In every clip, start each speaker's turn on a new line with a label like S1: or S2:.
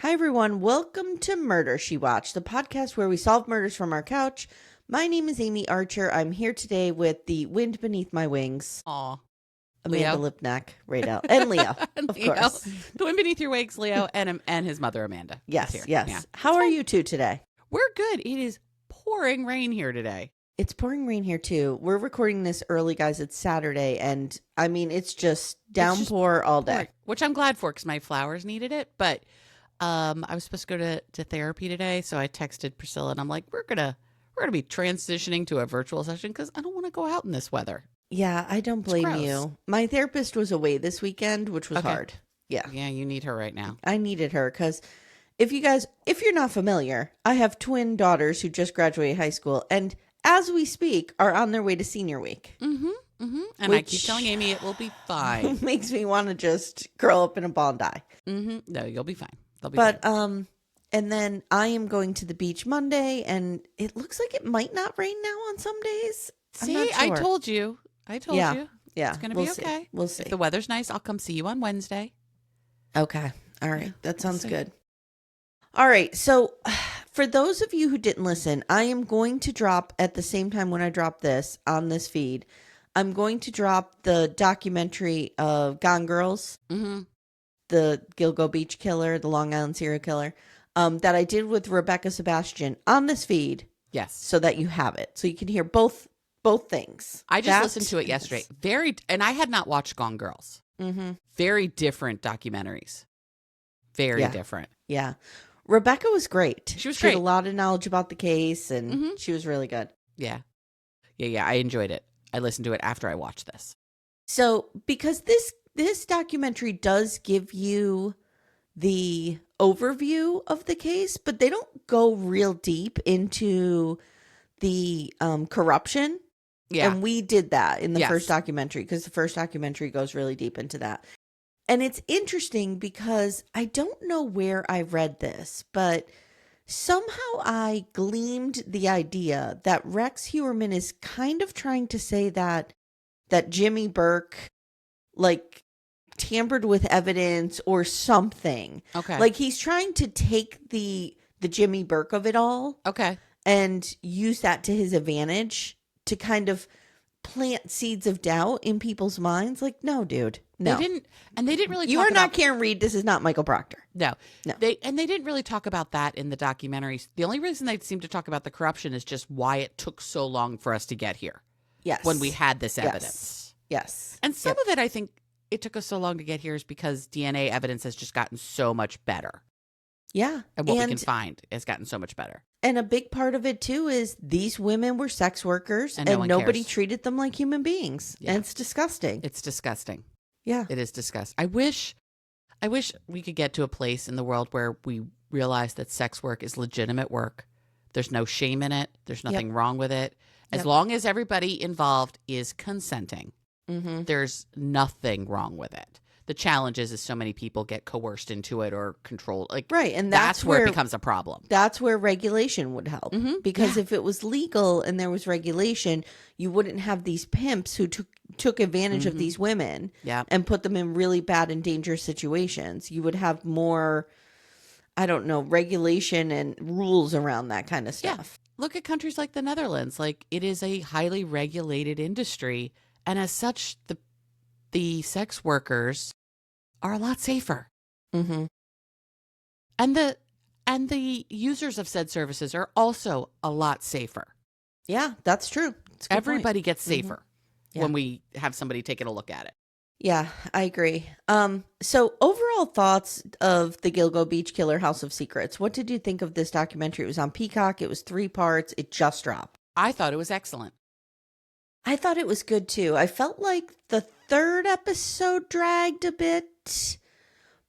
S1: Hi, everyone. Welcome to Murder, She Watched, the podcast where we solve murders from our couch. My name is Amy Archer. I'm here today with the wind beneath my wings.
S2: Aw.
S1: Amanda
S2: Leo.
S1: Lipnack, Radel, and Leo,
S2: And
S1: of
S2: Leo.
S1: course.
S2: The wind beneath your wings, Leo, and his mother, Amanda.
S1: Yes,
S2: is here.
S1: yes.
S2: Yeah.
S1: How are you two today?
S2: We're good. It is pouring rain here today.
S1: It's pouring rain here, too. We're recording this early, guys. It's Saturday, and, I mean, it's just downpour all day.
S2: Pouring, which I'm glad for because my flowers needed it. But I was supposed to go to therapy today, so I texted Priscilla, and I'm like, we're gonna be transitioning to a virtual session because I don't want to go out in this weather.
S1: Yeah, I don't blame you. My therapist was away this weekend, which was hard. Yeah.
S2: Yeah, you need her right now.
S1: I needed her because if you're not familiar, I have twin daughters who just graduated high school and as we speak are on their way to senior week.
S2: Mm-hmm. Mm-hmm. And I keep telling Amy it will be fine.
S1: Makes me want to just curl up in a ball and die.
S2: Mm-hmm. No, you'll be fine. They'll be
S1: fine.
S2: But
S1: and then I am going to the beach Monday and it looks like it might not rain now on some days.
S2: See,
S1: I'm not sure.
S2: I told you. Yeah.
S1: Yeah.
S2: It's going to be okay.
S1: We'll see.
S2: If the weather's nice, I'll come see you on Wednesday.
S1: Okay. All right. That sounds good. All right. So for those of you who didn't listen, I am going to drop at the same time when I drop this on this feed, I'm going to drop the documentary of Gone Girls, the Gilgo Beach Killer, the Long Island serial killer, that I did with Rebecca Sebastian on this feed.
S2: Yes.
S1: So that you have it. So you can hear both things.
S2: I just listened to it yesterday. And I had not watched Gone Girls.
S1: Mm-hmm.
S2: Very different documentaries. Very different.
S1: Yeah. Rebecca was great.
S2: She was
S1: She
S2: great.
S1: had a lot of knowledge about the case and she was really good.
S2: Yeah. Yeah. I enjoyed it. I listened to it after I watched this.
S1: So because this documentary does give you the overview of the case, but they don't go real deep into the corruption.
S2: Yeah.
S1: And we did that in the first documentary because the first documentary goes really deep into that. And it's interesting because I don't know where I read this, but somehow I gleaned the idea that Rex Heuermann is kind of trying to say that Jimmy Burke like tampered with evidence or something.
S2: Okay.
S1: Like he's trying to take the Jimmy Burke of it all.
S2: Okay.
S1: And use that to his advantage to kind of plant seeds of doubt in people's minds. Like, no, dude, no.
S2: They didn't really talk
S1: You are
S2: about...
S1: not Karen Reed. This is not Michael Proctor.
S2: No. They didn't really talk about that in the documentaries. The only reason they seem to talk about the corruption is just why it took so long for us to get here.
S1: Yes.
S2: When we had this evidence.
S1: Yes.
S2: And some of it, I think it took us so long to get here is because DNA evidence has just gotten so much better.
S1: Yeah.
S2: And what we can find has gotten so much better.
S1: And a big part of it, too, is these women were sex workers and nobody treated them like human beings. Yeah. And it's disgusting.
S2: It's disgusting.
S1: Yeah.
S2: It is disgusting. I wish we could get to a place in the world where we realize that sex work is legitimate work. There's no shame in it. There's nothing wrong with it. As long as everybody involved is consenting, there's nothing wrong with it. The challenge is so many people get coerced into it or controlled. Like,
S1: right. And
S2: that's where it becomes a problem.
S1: That's where regulation would help. Because if it was legal and there was regulation, you wouldn't have these pimps who took advantage of these women and put them in really bad and dangerous situations. You would have more, I don't know, regulation and rules around that kind of stuff.
S2: Yeah. Look at countries like the Netherlands. Like, it is a highly regulated industry. And as such, the sex workers are a lot safer.
S1: Mm-hmm.
S2: And the users of said services are also a lot safer.
S1: Yeah, that's true. That's a good
S2: Everybody
S1: point.
S2: gets safer when we have somebody taking a look at it.
S1: Yeah, I agree. So overall thoughts of the Gilgo Beach Killer House of Secrets. What did you think of this documentary? It was on Peacock. It was 3 parts. It just dropped.
S2: I thought it was excellent.
S1: I thought it was good too. I felt like the 3rd episode dragged a bit,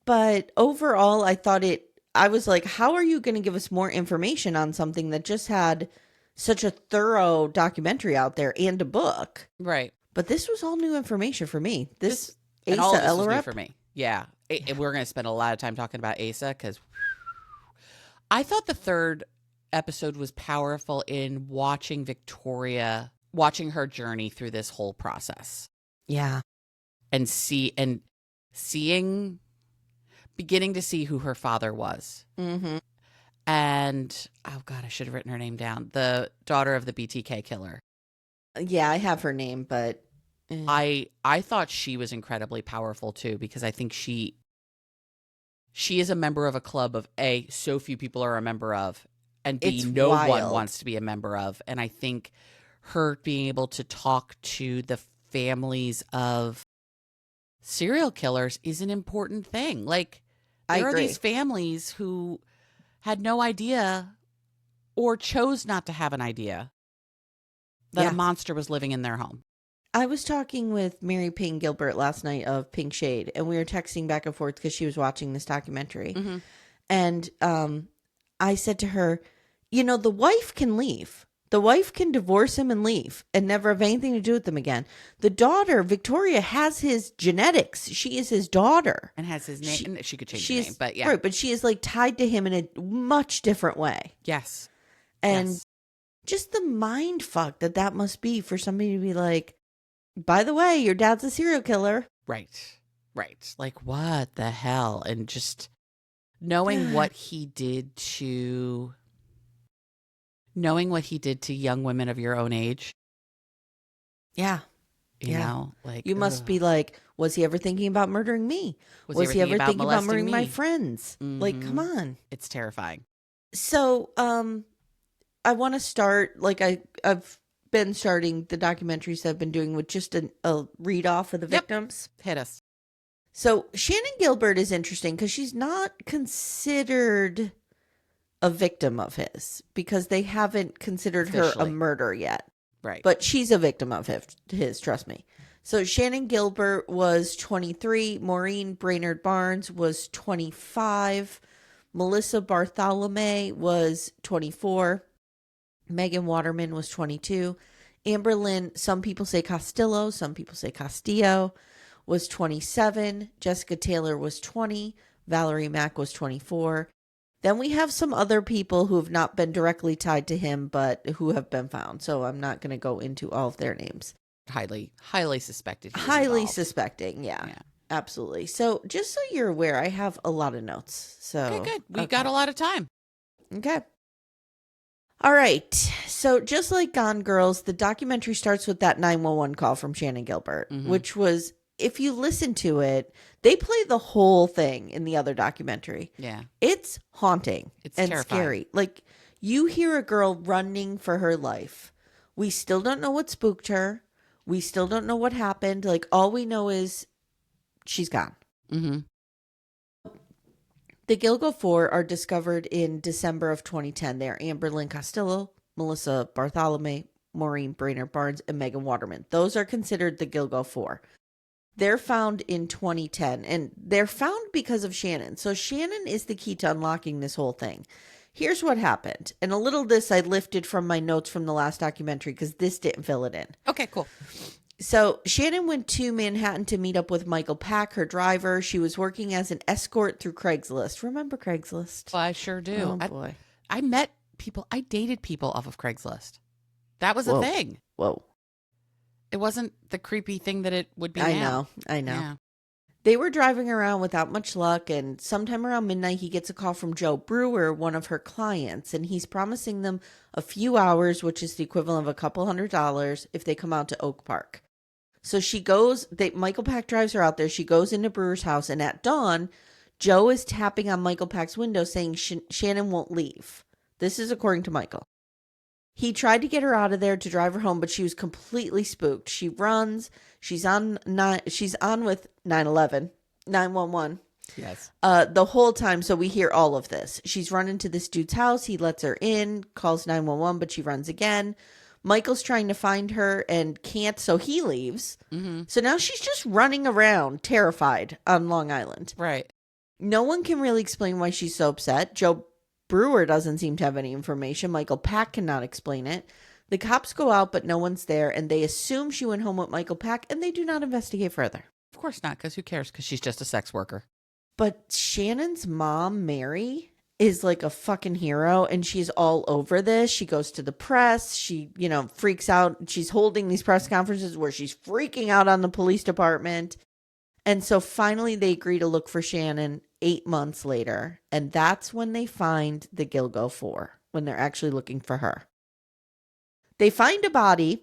S1: but overall I was like, how are you going to give us more information on something that just had such a thorough documentary out there and a book?
S2: Right.
S1: But this was all new information for me. This
S2: and
S1: Asa
S2: all this was new
S1: Ellerup
S2: for me. Yeah. We're going to spend a lot of time talking about Asa because I thought the 3rd episode was powerful in watching her journey through this whole process.
S1: Yeah.
S2: And seeing beginning to see who her father was.
S1: Mm-hmm.
S2: And, oh God, I should have written her name down. The daughter of the BTK killer.
S1: Yeah, I have her name, but
S2: I thought she was incredibly powerful too, because I think she is a member of a club of A, so few people are a member of, and B,
S1: it's
S2: no
S1: wild.
S2: one wants to be a member of. And I think her being able to talk to the families of serial killers is an important thing. Like, there are these families who had no idea or chose not to have an idea that a monster was living in their home.
S1: I was talking with Mary Payne Gilbert last night of Pink Shade, and we were texting back and forth because she was watching this documentary.
S2: Mm-hmm.
S1: And I said to her, you know, the wife can leave. The wife can divorce him and leave and never have anything to do with them again. The daughter, Victoria, has his genetics. She is his daughter.
S2: And has his name. She could change her name, but yeah.
S1: Right, but she is like tied to him in a much different way.
S2: Yes.
S1: And just the mind fuck that must be for somebody to be like, by the way, your dad's a serial killer.
S2: Right. Like, what the hell? And just knowing what he did to young women of your own age.
S1: Yeah.
S2: You know, like,
S1: you must be like, was he ever thinking about murdering me? Was he ever thinking about murdering my friends?
S2: Mm-hmm.
S1: Like, come on.
S2: It's terrifying.
S1: So, I want to start, like, I've been starting the documentaries I've been doing with just a read off of the victims.
S2: Hit us.
S1: So Shannon Gilbert is interesting because she's not considered a victim of his because they haven't considered her a murderer yet.
S2: Right.
S1: But she's a victim of his, trust me. So Shannon Gilbert was 23. Maureen Brainerd Barnes was 25. Melissa Bartholomew was 24. Megan Waterman was 22. Amber Lynn, some people say Castillo, some people say Castillo, was 27. Jessica Taylor was 20. Valerie Mack was 24. Then we have some other people who have not been directly tied to him, but who have been found. So I'm not going to go into all of their names.
S2: Highly suspected.
S1: Highly suspecting, yeah. Absolutely. So just so you're aware, I have a lot of notes. So
S2: okay, good. We got a lot of time.
S1: Okay. All right. So just like Gone Girls, the documentary starts with that 911 call from Shannon Gilbert, which was, if you listen to it, they play the whole thing in the other documentary.
S2: Yeah.
S1: It's haunting.
S2: It's
S1: and
S2: terrifying.
S1: Scary. Like, you hear a girl running for her life. We still don't know what spooked her. We still don't know what happened. Like, all we know is she's gone.
S2: Mm-hmm.
S1: The Gilgo Four are discovered in December of 2010. They are Amber Lynn Castillo, Melissa Bartholomew, Maureen Brainerd Barnes, and Megan Waterman. Those are considered the Gilgo Four. They're found in 2010, and they're found because of Shannon. So Shannon is the key to unlocking this whole thing. Here's what happened. And a little of this I lifted from my notes from the last documentary because this didn't fill it in.
S2: Okay, cool.
S1: So Shannon went to Manhattan to meet up with Michael Pack, her driver. She was working as an escort through Craigslist. Remember Craigslist?
S2: Well, I sure do.
S1: Oh, boy.
S2: I met people. I dated people off of Craigslist. That was a thing.
S1: Whoa.
S2: It wasn't the creepy thing that it would be
S1: now. I know. Yeah. They were driving around without much luck, and sometime around midnight, he gets a call from Joe Brewer, one of her clients, and he's promising them a few hours, which is the equivalent of a couple $100 if they come out to Oak Park. So she goes, Michael Pack drives her out there. She goes into Brewer's house, and at dawn, Joe is tapping on Michael Pack's window saying Shannon won't leave. This is according to Michael. He tried to get her out of there to drive her home, but she was completely spooked. She runs. She's on with 911.
S2: Yes.
S1: The whole time, so we hear all of this. She's running to this dude's house. He lets her in, calls 911, but she runs again. Michael's trying to find her and can't, so he leaves.
S2: Mm-hmm.
S1: So now she's just running around, terrified, on Long Island.
S2: Right.
S1: No one can really explain why she's so upset. Joe Brewer doesn't seem to have any information. Michael Pack cannot explain it. The cops go out, but no one's there, and they assume she went home with Michael Pack, and they do not investigate further.
S2: Of course not, because who cares? Because she's just a sex worker.
S1: But Shannon's mom, Mary, is like a fucking hero, and she's all over this. She goes to the press. She, freaks out. She's holding these press conferences where she's freaking out on the police department. And so finally they agree to look for Shannon 8 months later. And that's when they find the Gilgo 4, when they're actually looking for her. They find a body.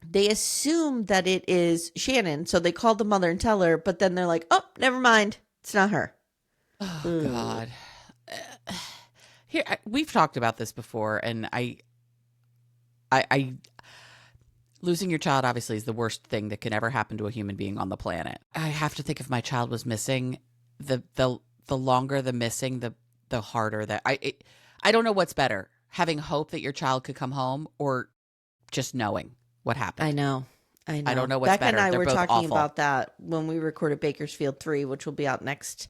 S1: They assume that it is Shannon. So they call the mother and tell her, but then they're like, oh, never mind. It's not her.
S2: Oh, God. Here, we've talked about this before, and I losing your child obviously is the worst thing that can ever happen to a human being on the planet. I have to think if my child was missing, the longer the missing, the harder that I don't know what's better, having hope that your child could come home or just knowing what happened.
S1: I know.
S2: I don't know what's
S1: Becca
S2: better.
S1: and I
S2: They're
S1: were
S2: both
S1: talking
S2: awful.
S1: about that when we recorded Bakersfield 3, which will be out next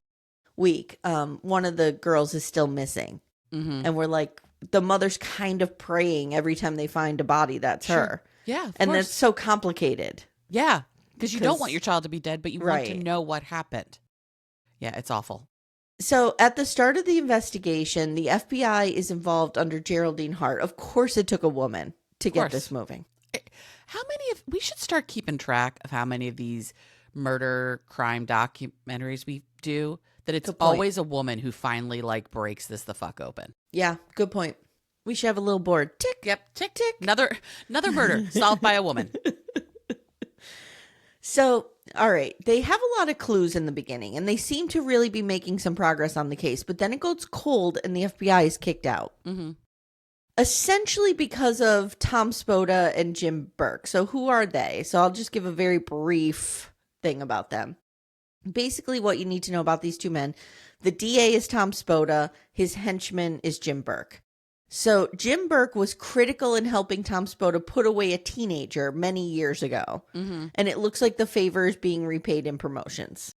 S1: week. One of the girls is still missing.
S2: Mm-hmm.
S1: And we're like, the mother's kind of praying every time they find a body that's her.
S2: Yeah,
S1: and that's so complicated.
S2: Yeah, because you don't want your child to be dead, but you want to
S1: Right.
S2: know what happened. Yeah, it's awful.
S1: So at the start of the investigation, the FBI is involved under Geraldine Hart. Of course, it took a woman to get this moving.
S2: How many of we should start keeping track of how many of these murder crime documentaries we do, that it's always a woman who finally like breaks this the fuck open.
S1: Yeah, good point. We should have a little board. Tick.
S2: Yep, tick tick. Another murder solved by a woman.
S1: So, all right, they have a lot of clues in the beginning, and they seem to really be making some progress on the case, but then it goes cold and the FBI is kicked out.
S2: Mm-hmm.
S1: Essentially because of Tom Spoda and Jim Burke. So who are they? So I'll just give a very brief thing about them. Basically, what you need to know about these two men, the DA is Tom Spoda, his henchman is Jim Burke. So Jim Burke was critical in helping Tom Spoda put away a teenager many years ago.
S2: Mm-hmm.
S1: And it looks like the favor is being repaid in promotions.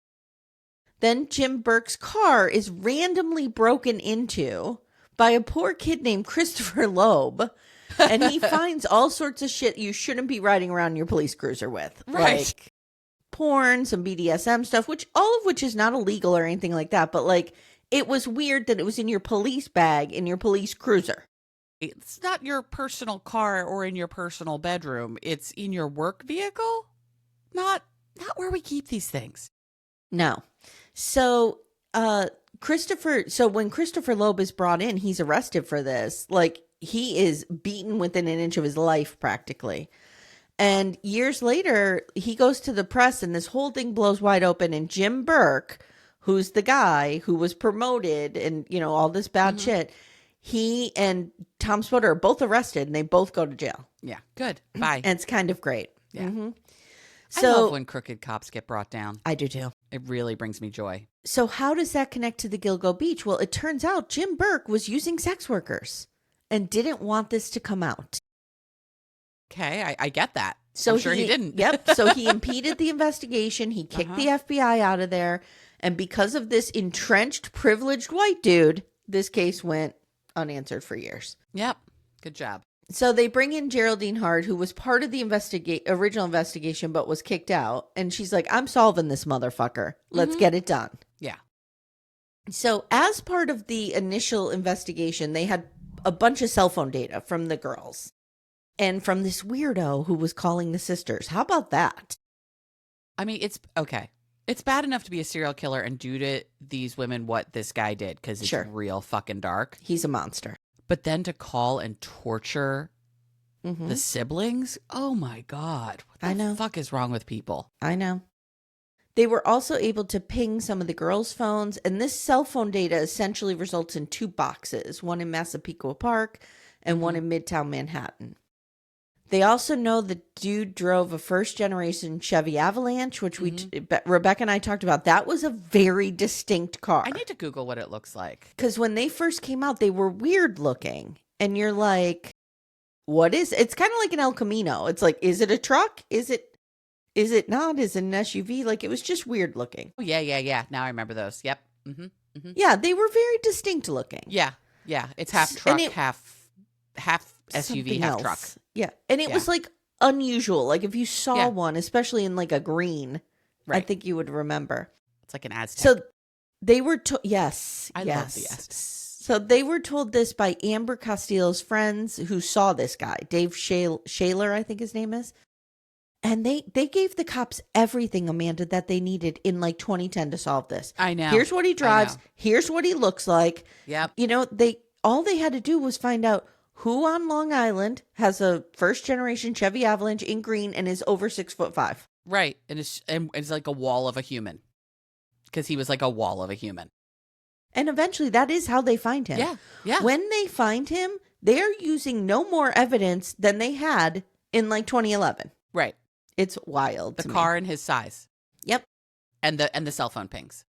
S1: Then Jim Burke's car is randomly broken into by a poor kid named Christopher Loeb. And he finds all sorts of shit you shouldn't be riding around your police cruiser with.
S2: Right.
S1: Like porn, some BDSM stuff, all of which is not illegal or anything like that. But like, it was weird that it was in your police bag, in your police cruiser.
S2: It's not your personal car or in your personal bedroom. It's in your work vehicle. Not where we keep these things.
S1: No. So, when Christopher Loeb is brought in, he's arrested for this. Like, he is beaten within an inch of his life, practically. And years later, he goes to the press and this whole thing blows wide open. And Jim Burke, who's the guy who was promoted and, all this bad shit, he and Tom Spoda are both arrested and they both go to jail.
S2: Yeah. Good. Bye.
S1: And it's kind of great.
S2: Yeah.
S1: Mm-hmm.
S2: I love when crooked cops get brought down.
S1: I do too.
S2: It really brings me joy.
S1: So how does that connect to the Gilgo Beach? Well, it turns out Jim Burke was using sex workers and didn't want this to come out.
S2: Okay, I get that.
S1: So
S2: I'm sure he didn't.
S1: Yep. So he impeded the investigation. He kicked the FBI out of there. And because of this entrenched, privileged white dude, this case went unanswered for years.
S2: Yep. Good job.
S1: So they bring in Geraldine Hart, who was part of the original investigation, but was kicked out. And she's like, I'm solving this motherfucker. Let's get it done.
S2: Yeah.
S1: So as part of the initial investigation, they had a bunch of cell phone data from the girls and from this weirdo who was calling the sisters. How about that?
S2: I mean, it's okay. It's bad enough to be a serial killer and do to these women what this guy did, because it's real fucking dark.
S1: He's a monster.
S2: But then to call and torture the siblings? Oh my God. What the fuck is wrong with people?
S1: I know. They were also able to ping some of the girls' phones, and this cell phone data essentially results in 2 boxes, one in Massapequa Park and one in Midtown Manhattan. They also know the dude drove a first-generation Chevy Avalanche, which Rebecca and I talked about. That was a very distinct car.
S2: I need to Google what it looks like.
S1: Because when they first came out, they were weird looking. And you're like, what is it? It's kind of like an El Camino. It's like, is it a truck? Is it not? Is it an SUV? Like, it was just weird looking.
S2: Oh, yeah. Now I remember those. Yep.
S1: Yeah, they were very distinct looking.
S2: Yeah. It's half truck, half SUV, half
S1: else.
S2: truck.
S1: Yeah. And it was like unusual. Like if you saw one, especially in like a green, I think you would remember.
S2: It's like an Aztec.
S1: So they were yes.
S2: I love the Aztec.
S1: So they were told this by Amber Castillo's friends who saw this guy, Dave Shaler, I think his name is. And they gave the cops everything, Amanda, that they needed in like 2010 to solve this.
S2: I know.
S1: Here's what he drives. Here's what he looks like.
S2: Yep.
S1: You know, all they had to do was find out who on Long Island has a first generation Chevy Avalanche in green and is over 6'5".
S2: Right. And it's like a wall of a human. Because he was like a wall of a human.
S1: And eventually that is how they find him.
S2: Yeah. Yeah.
S1: When they find him, they're using no more evidence than they had in like 2011.
S2: Right.
S1: It's wild.
S2: The car and his size.
S1: Yep.
S2: And the cell phone pings.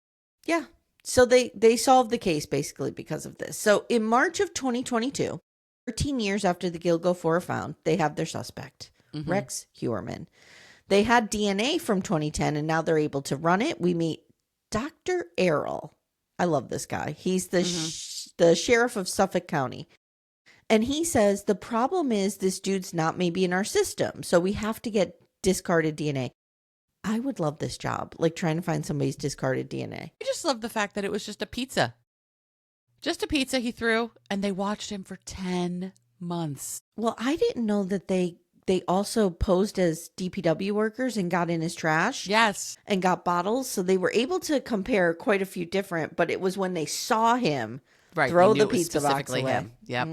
S1: Yeah. So they solved the case basically because of this. So in March of 2022, 13 years after the Gilgo Four are found, they have their suspect, Rex Hewerman. They had DNA from 2010 and now they're able to run it. We meet Dr. Errol. I love this guy. He's the sheriff of Suffolk County. And he says the problem is this dude's not maybe in our system. So we have to get discarded DNA. I would love this job, like trying to find somebody's discarded DNA.
S2: I just love the fact that it was just a pizza. Just a pizza he threw, and they watched him for 10 months.
S1: Well, I didn't know that they also posed as DPW workers and got in his trash.
S2: Yes.
S1: And got bottles. So they were able to compare quite a few different, but it was when they saw him throw the pizza box away.
S2: Him. Yep.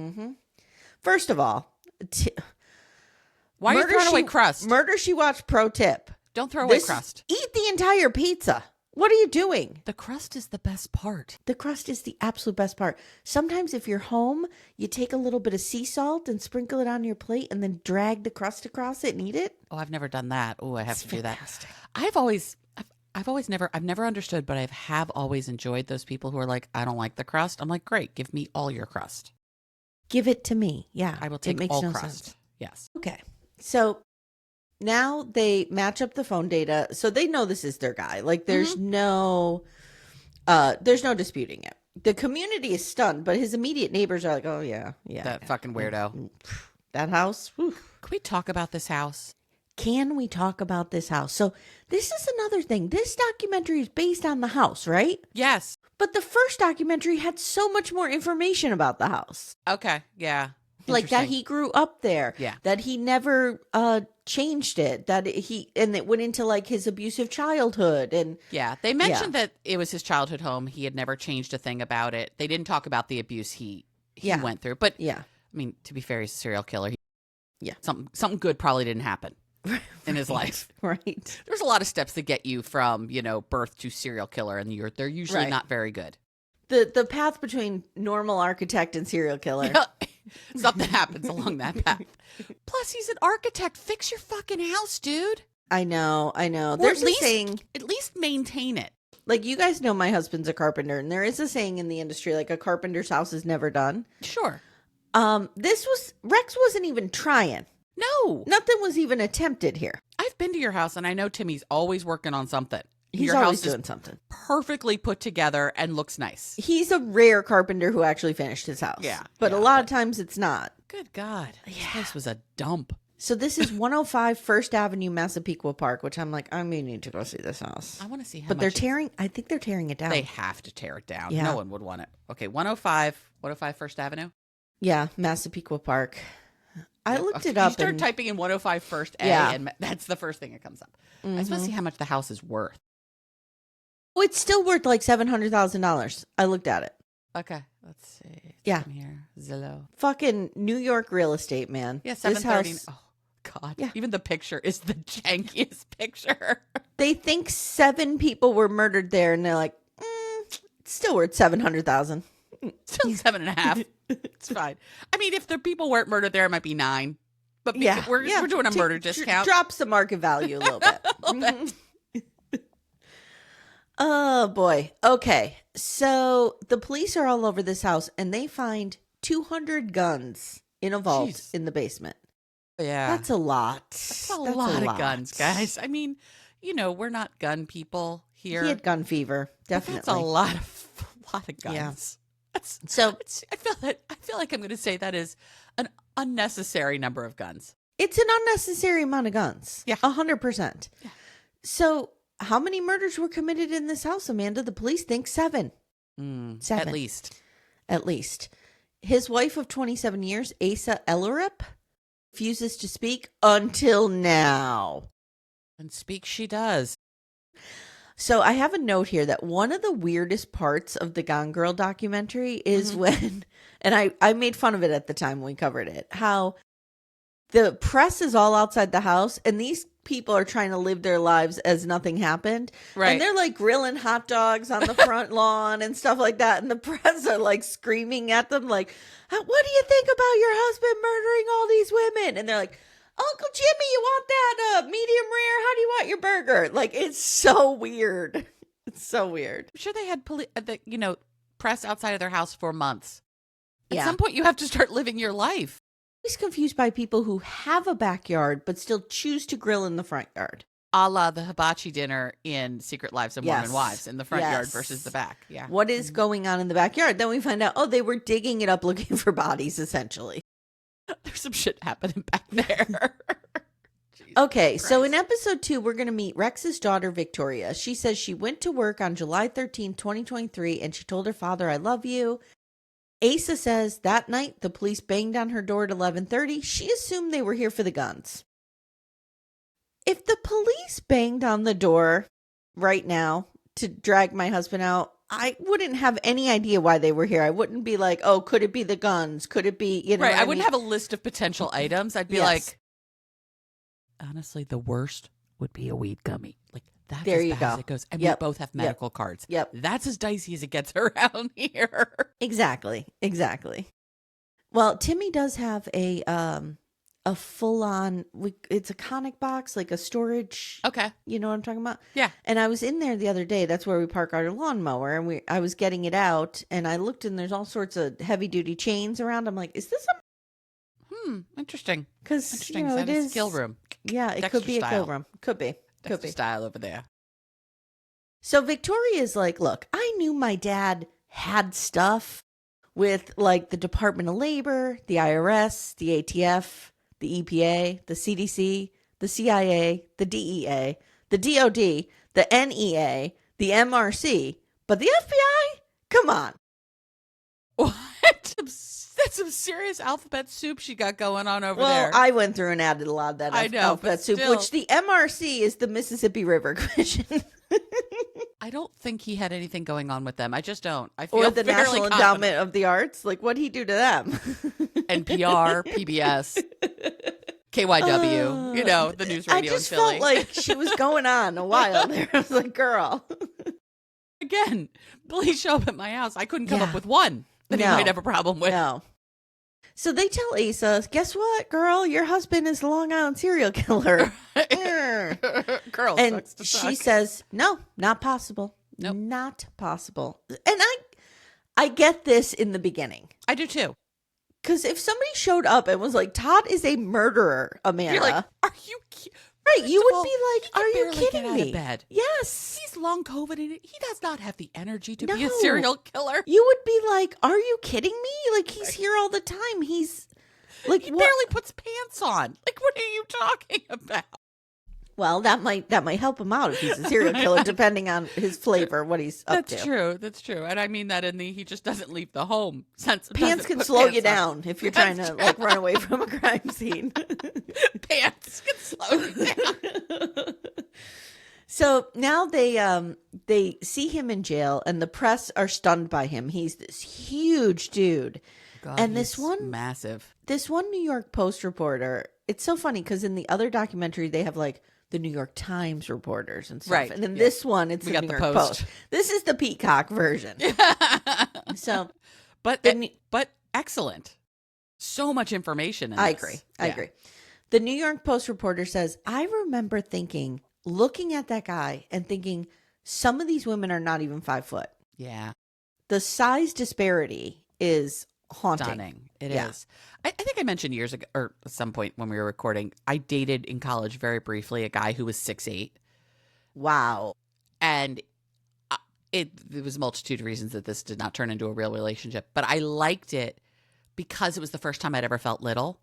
S1: First of all,
S2: why are you throwing away crust?
S1: Murder She Watched pro tip.
S2: Don't throw away crust.
S1: Eat the entire pizza. What are you doing?
S2: The crust is the best part.
S1: The crust is the absolute best part. Sometimes if you're home, you take a little bit of sea salt and sprinkle it on your plate and then drag the crust across it and eat it.
S2: Oh, I've never done that. Oh, I have to do that.
S1: Fantastic.
S2: I've never understood, but I have always enjoyed those people who are like, I don't like the crust. I'm like, great, give me all your crust.
S1: Give it to me. Yeah.
S2: I will take all crust.
S1: Sense.
S2: Yes.
S1: Okay. So now they match up the phone data. So they know this is their guy. Like there's no disputing it. The community is stunned, but his immediate neighbors are like, oh yeah.
S2: That fucking weirdo.
S1: That house. Whew.
S2: Can we talk about this house?
S1: Can we talk about this house? So this is another thing. This documentary is based on the house, right?
S2: Yes.
S1: But the first documentary had so much more information about the house.
S2: Okay. Yeah.
S1: Like that he grew up there.
S2: Yeah.
S1: That he never changed it. That and it went into like his abusive childhood. And
S2: yeah. They mentioned that it was his childhood home. He had never changed a thing about it. They didn't talk about the abuse he went through. But
S1: yeah.
S2: I mean, to be fair, he's a serial killer.
S1: Yeah.
S2: Something good probably didn't happen in his life.
S1: Right.
S2: There's a lot of steps that get you from, birth to serial killer, and they're usually not very good.
S1: The path between normal architect and serial killer.
S2: Something happens along that path. Plus, he's an architect. Fix your fucking house, dude.
S1: I know.
S2: Or
S1: There's a saying.
S2: At least maintain it.
S1: Like, you guys know my husband's a carpenter, and there is a saying in the industry, like, a carpenter's house is never done.
S2: Sure.
S1: Rex wasn't even trying.
S2: No.
S1: Nothing was even attempted here.
S2: I've been to your house, and I know Timmy's always working on something.
S1: He's always doing something.
S2: Perfectly put together and looks nice.
S1: He's a rare carpenter who actually finished his house.
S2: Yeah.
S1: But a lot of times it's not.
S2: Good God. This house was a dump.
S1: So this is 105 First Avenue, Massapequa Park, which I'm like, I may need to go see this house.
S2: I want to see how
S1: But
S2: much
S1: I think they're tearing it down.
S2: They have to tear it down.
S1: Yeah.
S2: No one would want it. Okay, 105 First Avenue?
S1: Yeah, Massapequa Park. I looked it up.
S2: You start typing in 105 First A, and that's the first thing that comes up. I just want to see how much the house is worth.
S1: Oh, it's still worth like $700,000. I looked at it.
S2: Okay, let's see.
S1: Yeah.
S2: Here, Zillow.
S1: Fucking New York real estate, man.
S2: Yeah, 730.
S1: This house,
S2: oh, God.
S1: Yeah.
S2: Even the picture is the jankiest picture.
S1: They think 7 people were murdered there, and they're like, it's still worth $700,000.
S2: Still 7.5. It's fine. I mean, if the people weren't murdered there, it might be 9. But we're doing a murder discount.
S1: Drops the market value a little bit.
S2: A little bit.
S1: Oh, boy. Okay. So the police are all over this house, and they find 200 guns in a vault in the basement.
S2: Yeah.
S1: That's a lot.
S2: That's a lot of guns, guys. I mean, we're not gun people here.
S1: He had gun fever. Definitely.
S2: That's a lot of guns.
S1: Yeah.
S2: I feel like I'm going to say that is an unnecessary number of guns.
S1: It's an unnecessary amount of guns.
S2: Yeah.
S1: 100%.
S2: Yeah.
S1: So how many murders were committed in this house, Amanda? The police think 7. 7.
S2: At least.
S1: At least. His wife of 27 years, Asa and Rex, refuses to speak until now.
S2: And speak she does.
S1: So I have a note here that one of the weirdest parts of the Gone Girl documentary is when, and I made fun of it at the time when we covered it, how the press is all outside the house and these people are trying to live their lives as nothing happened.
S2: Right.
S1: And they're like grilling hot dogs on the front lawn and stuff like that. And the press are like screaming at them like, what do you think about your husband murdering all these women? And they're like, Uncle Jimmy, you want that medium rare? How do you want your burger? Like, it's so weird. It's so weird.
S2: I'm sure they had press outside of their house for months. At
S1: Yeah.
S2: some point, you have to start living your life.
S1: I'm always confused by people who have a backyard but still choose to grill in the front yard.
S2: A la the hibachi dinner in Secret Lives of Mormon Wives in the front yard versus the back. Yeah.
S1: What is going on in the backyard? Then we find out, they were digging it up looking for bodies, essentially.
S2: There's some shit happening back there.
S1: Okay, so in episode 2, we're going to meet Rex's daughter, Victoria. She says she went to work on July 13, 2023, and she told her father, I love you. Asa says that night the police banged on her door at 11:30. She assumed they were here for the guns. If the police banged on the door right now to drag my husband out, I wouldn't have any idea why they were here. I wouldn't be like, oh, could it be the guns? Could it be,
S2: Right. I wouldn't have a list of potential items. I'd be like, honestly, the worst would be a weed gummy. Like, that's
S1: there
S2: as
S1: you
S2: bad
S1: go.
S2: as it goes. And we both have medical cards.
S1: Yep.
S2: That's as dicey as it gets around here.
S1: Exactly. Well, Timmy does have a full-on, it's a conic box, like a storage.
S2: Okay.
S1: You know what I'm talking about?
S2: Yeah.
S1: And I was in there the other day. That's where we park our lawnmower. And I was getting it out. And I looked and there's all sorts of heavy-duty chains around. I'm like, is this a...
S2: Interesting.
S1: Because, it
S2: that
S1: is...
S2: Kill room.
S1: Yeah, it
S2: Dexter
S1: could be
S2: style.
S1: a kill room. Could be.
S2: Dexter style over there.
S1: So Victoria's like, look, I knew my dad had stuff with like the Department of Labor, the IRS, the ATF, the EPA, the CDC, the CIA, the DEA, the DOD, the NEA, the MRC, but the FBI? Come on.
S2: What? That's some serious alphabet soup she got going on over there.
S1: Well, I went through and added a lot of that alphabet soup, which the MRC is the Mississippi River Commission.
S2: I don't think he had anything going on with them. I just don't. I feel
S1: or the National
S2: confident.
S1: Endowment of the Arts. Like, what'd he do to them?
S2: NPR, PBS, KYW, the news radio in Philly.
S1: I just felt like she was going on a while there. I was like, girl.
S2: Again, please show up at my house. I couldn't come up with one that he might have a problem with.
S1: No. So they tell Asa, guess what, girl? Your husband is the Long Island serial killer.
S2: Girl,
S1: and
S2: sucks to
S1: she
S2: suck.
S1: says, no, not possible.
S2: Nope.
S1: Not possible. And I get this in the beginning.
S2: I do too.
S1: Because if somebody showed up and was like, Todd is a murderer, Amanda.
S2: You're like, are you
S1: right, you would be
S2: he
S1: like,
S2: can
S1: are you
S2: barely
S1: kidding
S2: get
S1: me?
S2: out of bed.
S1: Yes.
S2: He's long COVID and he does not have the energy to be a
S1: No.
S2: serial killer.
S1: You would be like, are you kidding me? Like, he's here all the time. He's like,
S2: He
S1: what?
S2: barely puts pants on. Like, what are you talking about?
S1: Well, that might help him out if he's a serial killer, depending on his flavor, what he's up to.
S2: That's true. That's true. And I mean that in the he just doesn't leave the home sense.
S1: Pants can slow you down if you're trying to like run away from a crime scene.
S2: Pants can slow you down.
S1: So now they see him in jail, and the press are stunned by him. He's this huge dude,
S2: God,
S1: and
S2: this one New
S1: York Post reporter. It's so funny because in the other documentary they have like the New York Times reporters and stuff,
S2: right?
S1: And in this one, it's the New York Post. This is the Peacock version. So,
S2: but excellent. So much information. In
S1: I
S2: this.
S1: agree. The New York Post reporter says, I remember looking at that guy and thinking, some of these women are not even 5 foot.
S2: Yeah.
S1: The size disparity is haunting.
S2: Stunning. It is. I think I mentioned years ago, or at some point when we were recording, I dated in college very briefly a guy who was 6'8".
S1: Wow.
S2: And it was a multitude of reasons that this did not turn into a real relationship. But I liked it because it was the first time I'd ever felt little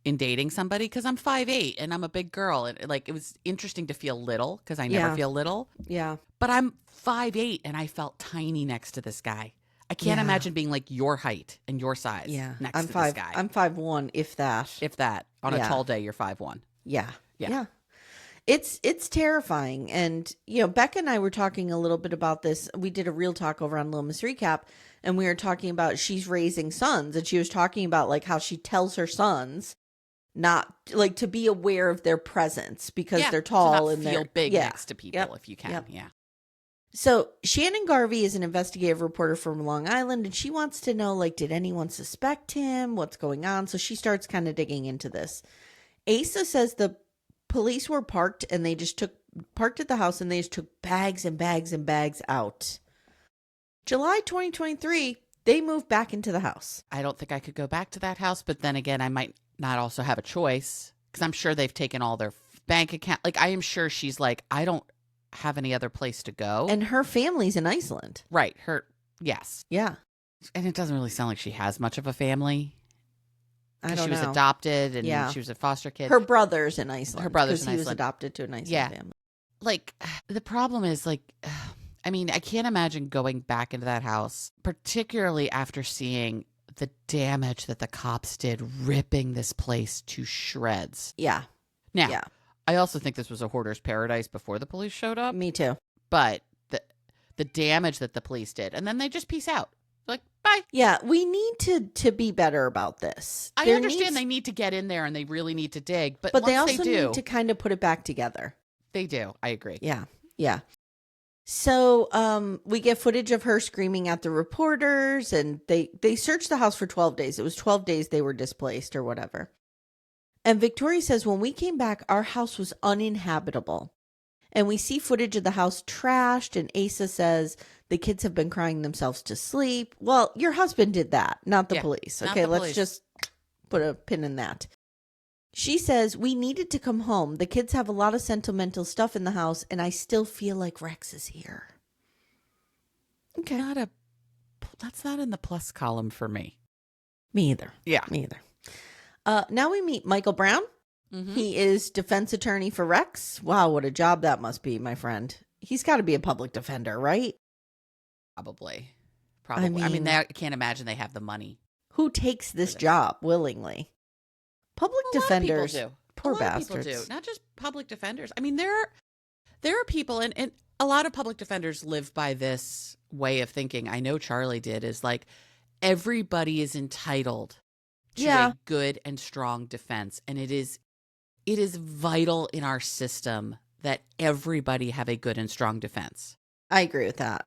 S2: in dating somebody, because I'm 5'8" and I'm a big girl. And like, it was interesting to feel little because I never feel little.
S1: Yeah.
S2: But I'm 5'8" and I felt tiny next to this guy. I can't imagine being like your height and your size next to this guy.
S1: I'm 5'1", if that.
S2: If that. On a tall day, you're 5'1".
S1: Yeah. It's terrifying. And, you know, Becca and I were talking a little bit about this. We did a real talk over on Little Miss Recap, and we were talking about she's raising sons, and she was talking about like how she tells her sons not like to be aware of their presence because they're tall and
S2: feel
S1: they're
S2: big next to people if you can.
S1: Yep.
S2: Yeah.
S1: So Shannon Garvey is an investigative reporter from Long Island, and she wants to know, like, did anyone suspect him? What's going on? So she starts kind of digging into this. Asa says the police were parked and they just parked at the house and they just took bags and bags and bags out. July 2023, they moved back into the house.
S2: I don't think I could go back to that house, but then again, I might not also have a choice because I'm sure they've taken all their bank account. Like, I am sure she's like, I don't have any other place to go.
S1: And her family's in Iceland.
S2: Right. Yes.
S1: Yeah.
S2: And it doesn't really sound like she has much of a family.
S1: I don't know.
S2: She was adopted and she was a foster kid.
S1: Her brother's in Iceland.
S2: Her brother's in
S1: Iceland. He
S2: Iceland.
S1: was adopted to an Iceland family.
S2: Like, the problem is, like, I mean, I can't imagine going back into that house, particularly after seeing the damage that the cops did, ripping this place to shreds.
S1: Yeah.
S2: Now, I also think this was a hoarder's paradise before the police showed up.
S1: Me too.
S2: But the damage that the police did, and then they just peace out. Like, bye.
S1: Yeah, we need to be better about this.
S2: I understand they need to get in there and they really need to dig, but once
S1: they also
S2: do,
S1: need to kind of put it back together.
S2: They do. I agree.
S1: Yeah. Yeah. So we get footage of her screaming at the reporters, and they searched the house for 12 days. It was 12 days they were displaced or whatever. And Victoria says, when we came back, our house was uninhabitable. And we see footage of the house trashed, and Asa says the kids have been crying themselves to sleep. Well, your husband did that, not the police. Okay, let's just put a pin in that. She says, we needed to come home. The kids have a lot of sentimental stuff in the house, and I still feel like Rex is here. Okay.
S2: That's not in the plus column for me.
S1: Me either.
S2: Yeah.
S1: Me either. Now we meet Michael Brown. Mm-hmm. He is defense attorney for Rex. Wow, what a job that must be, my friend. He's got to be a public defender, right?
S2: Probably. I mean, I can't imagine they have the money.
S1: Who takes this job willingly? Public defenders.
S2: Do.
S1: Poor
S2: a lot
S1: bastards.
S2: Of people do. Not just public defenders. I mean, there are people, and a lot of public defenders live by this way of thinking. I know Charlie did, is like, everybody is entitled to a good and strong defense. And it is vital in our system that everybody have a good and strong defense.
S1: I agree with that.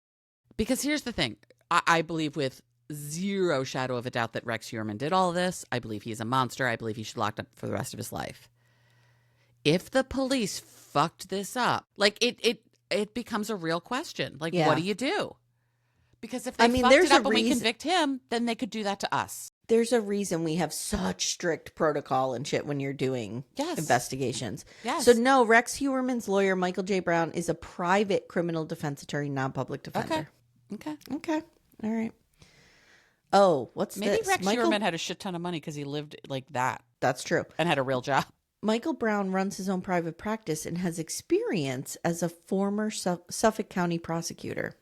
S2: Because here's the thing. I believe with zero shadow of a doubt that Rex Heuermann did all this. I believe he's a monster. I believe he should be locked up for the rest of his life. If the police fucked this up, like it becomes a real question. Like, what do you do? Because if they fucked it up and we convict him, then they could do that to us.
S1: There's a reason we have such strict protocol and shit when you're doing investigations.
S2: Yes.
S1: So no, Rex Heuermann's lawyer, Michael J. Brown, is a private criminal defense attorney, not public defender. Okay. All right. Oh, what's
S2: Maybe
S1: this?
S2: Rex Heuermann had a shit ton of money because he lived like that.
S1: That's true.
S2: And had a real job.
S1: Michael Brown runs his own private practice and has experience as a former Suffolk County prosecutor.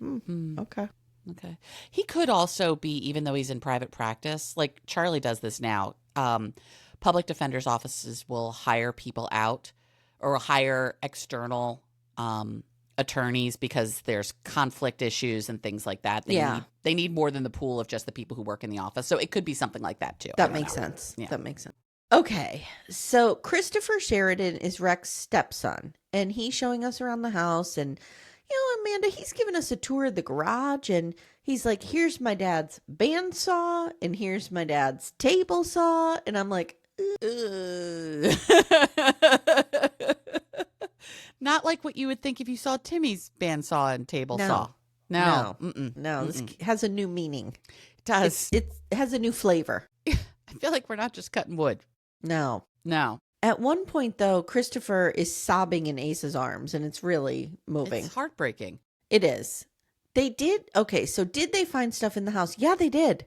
S1: Okay.
S2: He could also be, even though he's in private practice, like Charlie does this now, public defender's offices will hire people out or hire external attorneys because there's conflict issues and things like that. They need more than the pool of just the people who work in the office. So it could be something like that too.
S1: That makes sense. Yeah. That makes sense. Okay. So Christopher Sheridan is Rex's stepson, and he's showing us around the house, and Amanda, he's giving us a tour of the garage, and he's like, here's my dad's bandsaw, and here's my dad's table saw. And I'm like,
S2: not like what you would think if you saw Timmy's bandsaw and table saw. No.
S1: This has a new meaning.
S2: It does.
S1: It has a new flavor.
S2: I feel like we're not just cutting wood.
S1: No.
S2: At
S1: one point, though, Christopher is sobbing in Ace's arms, and it's really moving.
S2: It's heartbreaking.
S1: It is. So did they find stuff in the house? Yeah, they did.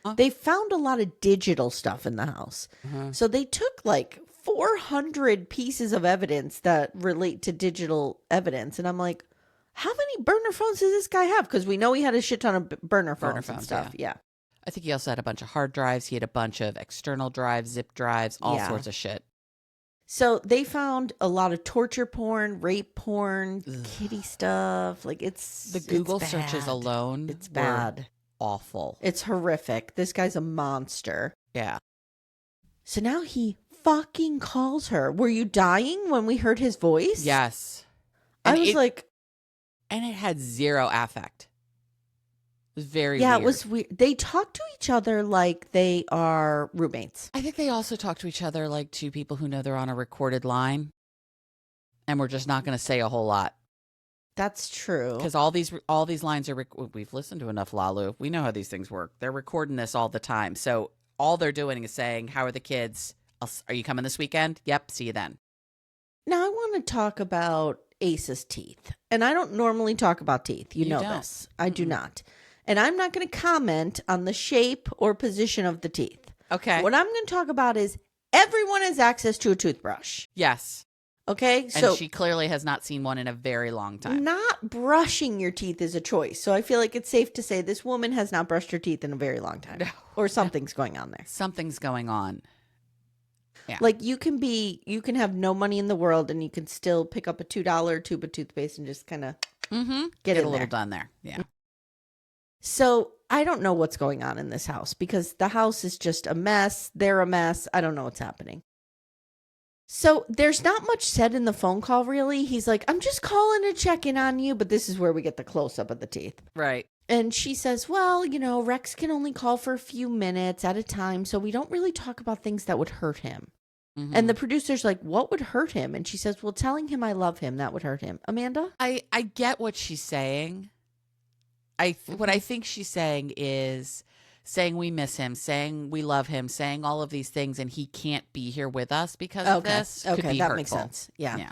S1: Huh? They found a lot of digital stuff in the house. So they took like 400 pieces of evidence that relate to digital evidence. And I'm like, how many burner phones does this guy have? Because we know he had a shit ton of burner phones and stuff. Yeah.
S2: I think he also had a bunch of hard drives. He had a bunch of external drives, zip drives, all sorts of shit.
S1: So they found a lot of torture porn, rape porn,
S2: Ugh.
S1: kitty stuff. Like
S2: The Google searches alone
S1: It's bad.
S2: were awful.
S1: It's horrific. This guy's a monster.
S2: Yeah.
S1: So now he fucking calls her. Were you dying when we heard his voice?
S2: Yes.
S1: I was like...
S2: And it had zero affect. It was very weird.
S1: Yeah, it was weird. They talk to each other like they are roommates.
S2: I think they also talk to each other like two people who know they're on a recorded line. And we're just not going to say a whole lot.
S1: That's true.
S2: Because all these lines are... We've listened to enough Lalu. We know how these things work. They're recording this all the time. So all they're doing is saying, how are the kids? Are you coming this weekend? Yep, see you then.
S1: Now I want to talk about Asa's teeth. And I don't normally talk about teeth. You know
S2: don't.
S1: this. I do not. And I'm not going to comment on the shape or position of the teeth.
S2: Okay.
S1: What I'm going to talk about is everyone has access to a toothbrush.
S2: Yes.
S1: Okay?
S2: And she clearly has not seen one in a very long time.
S1: Not brushing your teeth is a choice. So I feel like it's safe to say this woman has not brushed her teeth in a very long time.
S2: No.
S1: Or something's going on there.
S2: Something's going on. Yeah.
S1: Like you can have no money in the world and you can still pick up a $2 tube of toothpaste and just kind of get
S2: a little done there. Yeah.
S1: So I don't know what's going on in this house because the house is just a mess. They're a mess. I don't know what's happening. So there's not much said in the phone call, really. He's like, I'm just calling to check in on you. But this is where we get the close up of the teeth.
S2: Right.
S1: And she says, well, Rex can only call for a few minutes at a time. So we don't really talk about things that would hurt him. Mm-hmm. And the producer's like, what would hurt him? And she says, well, telling him I love him, that would hurt him. Amanda?
S2: I get what she's saying. What I think she's saying is saying we miss him, saying we love him, saying all of these things, and he can't be here with us because of this.
S1: Okay,
S2: could be
S1: that
S2: hurtful.
S1: makes sense. Yeah.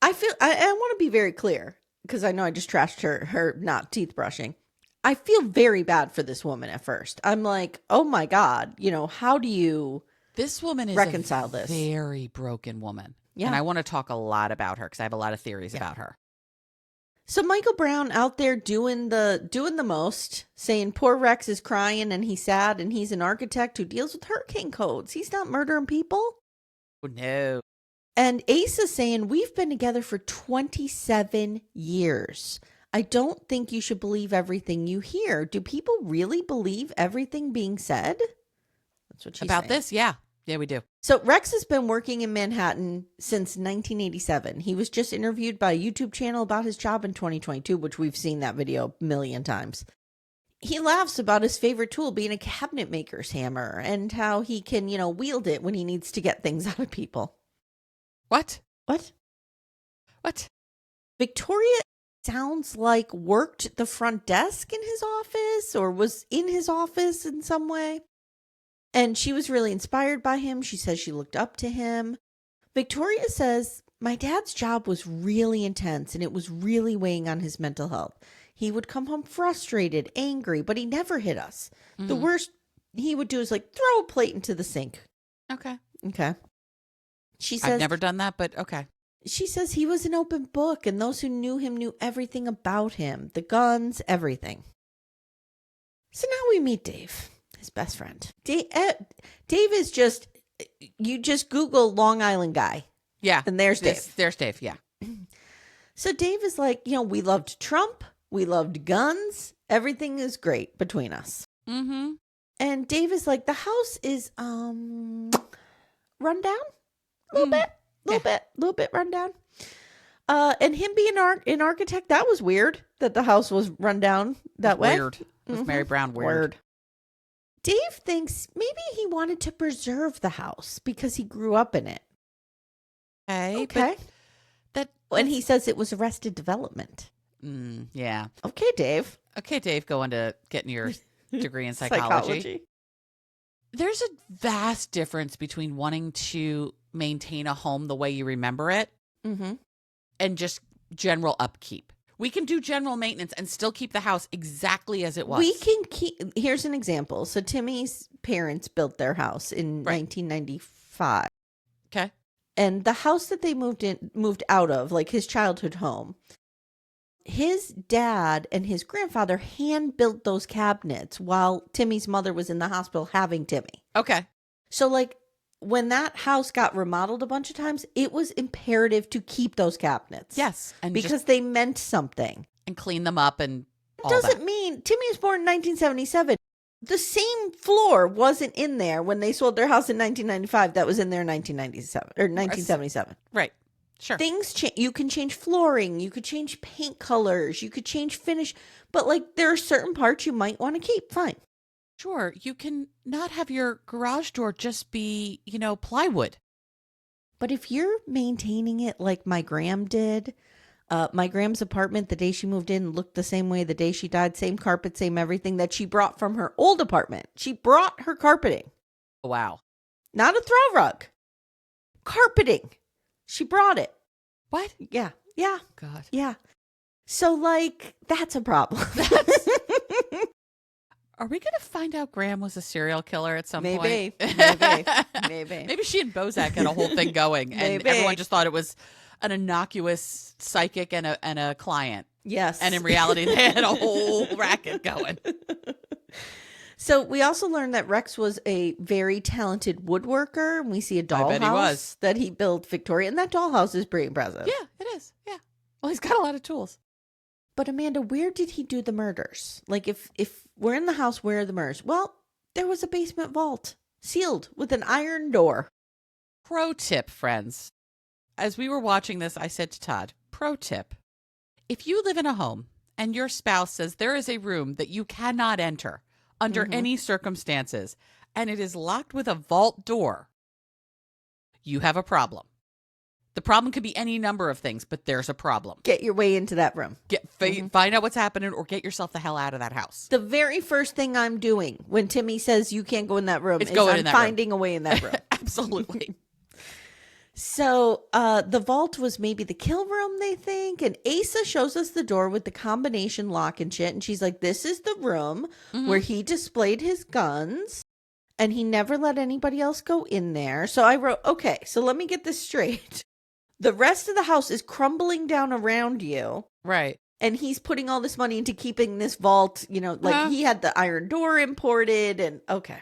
S2: I
S1: feel I want to be very clear because I know I just trashed her not teeth brushing. I feel very bad for this woman at first. I'm like, oh my God, how do you
S2: this woman is
S1: reconcile this?
S2: Very broken woman.
S1: Yeah.
S2: And I want to talk a lot about her because I have a lot of theories about her.
S1: So Michael Brown out there doing the most, saying poor Rex is crying and he's sad and he's an architect who deals with hurricane codes. He's not murdering people.
S2: Oh, no.
S1: And Asa saying we've been together for 27 years. I don't think you should believe everything you hear. Do people really believe everything being said? That's what she's
S2: about
S1: saying.
S2: this. Yeah. Yeah, we do.
S1: So Rex has been working in Manhattan since 1987. He was just interviewed by a YouTube channel about his job in 2022, which we've seen that video a million times. He laughs about his favorite tool being a cabinet maker's hammer and how he can, wield it when he needs to get things out of people.
S2: What?
S1: Victoria sounds like worked the front desk in his office or was in his office in some way. And she was really inspired by him. She says she looked up to him. Victoria says, my dad's job was really intense and it was really weighing on his mental health. He would come home frustrated, angry, but he never hit us. Mm-hmm. The worst he would do is throw a plate into the sink.
S2: Okay.
S1: She says,
S2: I've never done that, but okay.
S1: She says he was an open book and those who knew him knew everything about him, the guns, everything. So now we meet Dave. His best friend. Dave is you just Google Long Island guy.
S2: Yeah.
S1: And there's Dave.
S2: There's Dave, yeah.
S1: So Dave is like, we loved Trump. We loved guns. Everything is great between us.
S2: Mm-hmm.
S1: And Dave is like, the house is run down a little bit run down. And him being an architect, that was weird that the house was run down that way.
S2: Weird. With Mary Brown, weird.
S1: Dave thinks maybe he wanted to preserve the house because he grew up in it. Okay. And he says it was Arrested Development.
S2: Yeah.
S1: Okay, Dave.
S2: Going to getting your degree in psychology. There's a vast difference between wanting to maintain a home the way you remember it and just general upkeep. We can do general maintenance and still keep the house exactly as it was.
S1: We can keep. Here's an example. So Timmy's parents built their house in 1995.
S2: Okay.
S1: And the house that they moved out of, like his childhood home, his dad and his grandfather hand built those cabinets while Timmy's mother was in the hospital having Timmy.
S2: Okay.
S1: So when that house got remodeled a bunch of times, it was imperative to keep those cabinets.
S2: Yes. And
S1: because they meant something.
S2: And clean them up and all
S1: doesn't
S2: that.
S1: mean Timmy was born in 1977. The same floor wasn't in there when they sold their house in 1995 that was in there in 1997 or 1977.
S2: Right. Sure.
S1: Things change. You can change flooring. You could change paint colors. You could change finish. But like there are certain parts you might want to keep. Fine.
S2: Sure. You can not have your garage door just be, plywood.
S1: But if you're maintaining it like my Gram did, my Gram's apartment the day she moved in looked the same way the day she died. Same carpet, same everything that she brought from her old apartment. She brought her carpeting.
S2: Wow.
S1: Not a throw rug. Carpeting. She brought it.
S2: What?
S1: Yeah. Yeah.
S2: God.
S1: Yeah. So, like, that's a problem.
S2: Are we going to find out Graham was a serial killer at some point?
S1: Maybe.
S2: Maybe she and Bozak had a whole thing going, and everyone just thought it was an innocuous psychic and a client.
S1: Yes.
S2: And in reality, they had a whole racket going.
S1: So we also learned that Rex was a very talented woodworker. We see a dollhouse that he built Victoria, and that dollhouse is pretty impressive.
S2: Yeah, it is. Yeah. Well, he's got a lot of tools.
S1: But Amanda, where did he do the murders? Like, if we're in the house, where are the murders? Well, there was a basement vault, sealed with an iron door.
S2: Pro tip, friends. As we were watching this, I said to Todd, pro tip. If you live in a home and your spouse says there is a room that you cannot enter under any circumstances, and it is locked with a vault door, you have a problem. The problem could be any number of things, but there's a problem.
S1: Get your way into that room.
S2: Find out what's happening or get yourself the hell out of that house.
S1: The very first thing I'm doing when Timmy says you can't go in that room is finding a way in that room.
S2: Absolutely.
S1: So the vault was maybe the kill room, they think. And Asa shows us the door with the combination lock and shit. And she's like, this is the room where he displayed his guns. And he never let anybody else go in there. So I wrote, okay, so let me get this straight. The rest of the house is crumbling down around you.
S2: Right.
S1: And he's putting all this money into keeping this vault, he had the iron door imported and okay.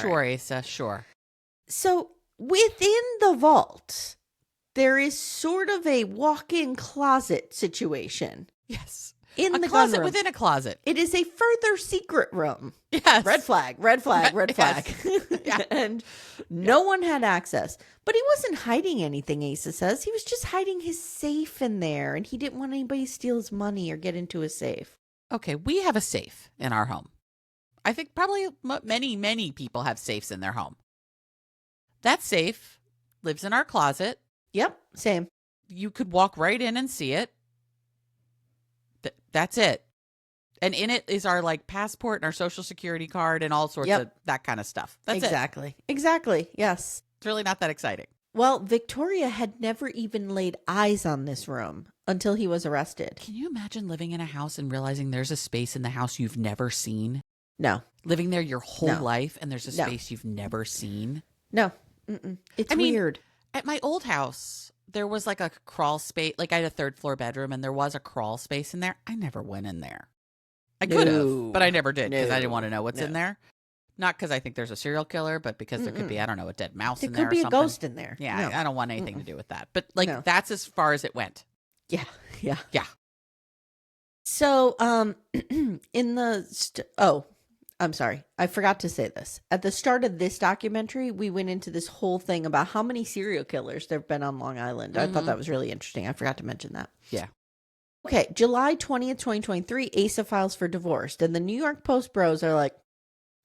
S2: Sure, right. Asa, sure.
S1: So within the vault, there is sort of a walk-in closet situation.
S2: Yes.
S1: In the
S2: closet within a closet.
S1: It is a further secret room.
S2: Yes.
S1: Red flag.
S2: Yeah.
S1: And no one had access. But he wasn't hiding anything, Asa says. He was just hiding his safe in there. And he didn't want anybody to steal his money or get into his safe.
S2: Okay, we have a safe in our home. I think probably many, many people have safes in their home. That safe lives in our closet.
S1: Yep, same.
S2: You could walk right in and see it. That's it. And in it is our passport and our social security card and all sorts of that kind of stuff. That's
S1: it. Exactly. Yes.
S2: It's really not that exciting.
S1: Well, Victoria had never even laid eyes on this room until he was arrested.
S2: Can you imagine living in a house and realizing there's a space in the house you've never seen?
S1: No.
S2: Living there your whole life and there's a space you've never seen?
S1: No. It's weird.
S2: At my old house, there was a crawl space. I had a third floor bedroom and there was a crawl space in there. I never went in there. I could have, but I never did because I didn't want to know what's in there. Not because I think there's a serial killer, but because there could be, I don't know, a dead mouse in there or something.
S1: There could be a ghost in there.
S2: Yeah, I don't want anything to do with that. But that's as far as it went.
S1: Yeah.
S2: So,
S1: I'm sorry. I forgot to say this. At the start of this documentary, we went into this whole thing about how many serial killers there have been on Long Island. I thought that was really interesting. I forgot to mention that.
S2: Yeah.
S1: Okay, July 20th, 2023, Asa files for divorce. And the New York Post bros are like,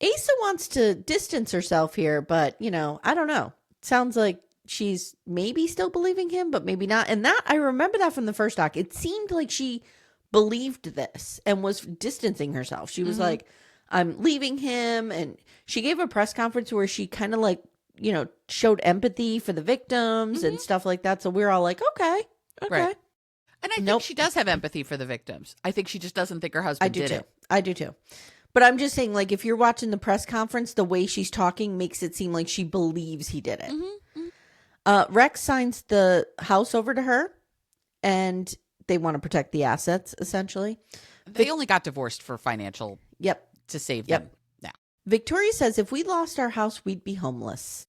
S1: Asa wants to distance herself here, but, I don't know. Sounds like she's maybe still believing him, but maybe not. And that, I remember that from the first doc. It seemed like she believed this and was distancing herself. She was like, I'm leaving him. And she gave a press conference where she kind of showed empathy for the victims and stuff like that. So we're all like, okay.
S2: Right. And I think she does have empathy for the victims. I think she just doesn't think her husband did it.
S1: I do too. But I'm just saying, if you're watching the press conference, the way she's talking makes it seem like she believes he did it. Rex signs the house over to her, and they want to protect the assets, essentially.
S2: They only got divorced for financial...
S1: Yep.
S2: To save them. Yeah.
S1: Victoria says, if we lost our house, we'd be homeless.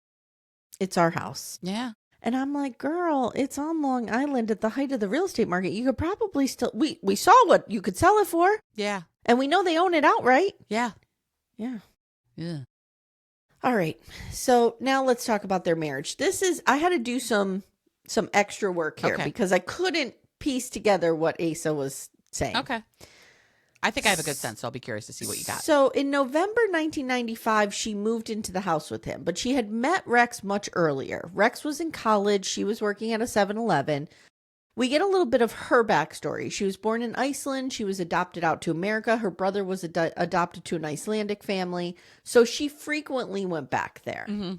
S1: It's our house.
S2: Yeah.
S1: And I'm like, girl, it's on Long Island at the height of the real estate market. You could probably still, we saw what you could sell it for.
S2: Yeah.
S1: And we know they own it outright.
S2: Yeah.
S1: Yeah.
S2: Yeah.
S1: All right. So now let's talk about their marriage. I had to do some extra work here because I couldn't piece together what Asa was saying.
S2: Okay. I think I have a good sense, so I'll be curious to see what you got.
S1: So in November 1995, she moved into the house with him, but she had met Rex much earlier. Rex was in college. She was working at a 7-Eleven. We get a little bit of her backstory. She was born in Iceland. She was adopted out to America. Her brother was adopted to an Icelandic family. So she frequently went back there.
S2: Mm-hmm.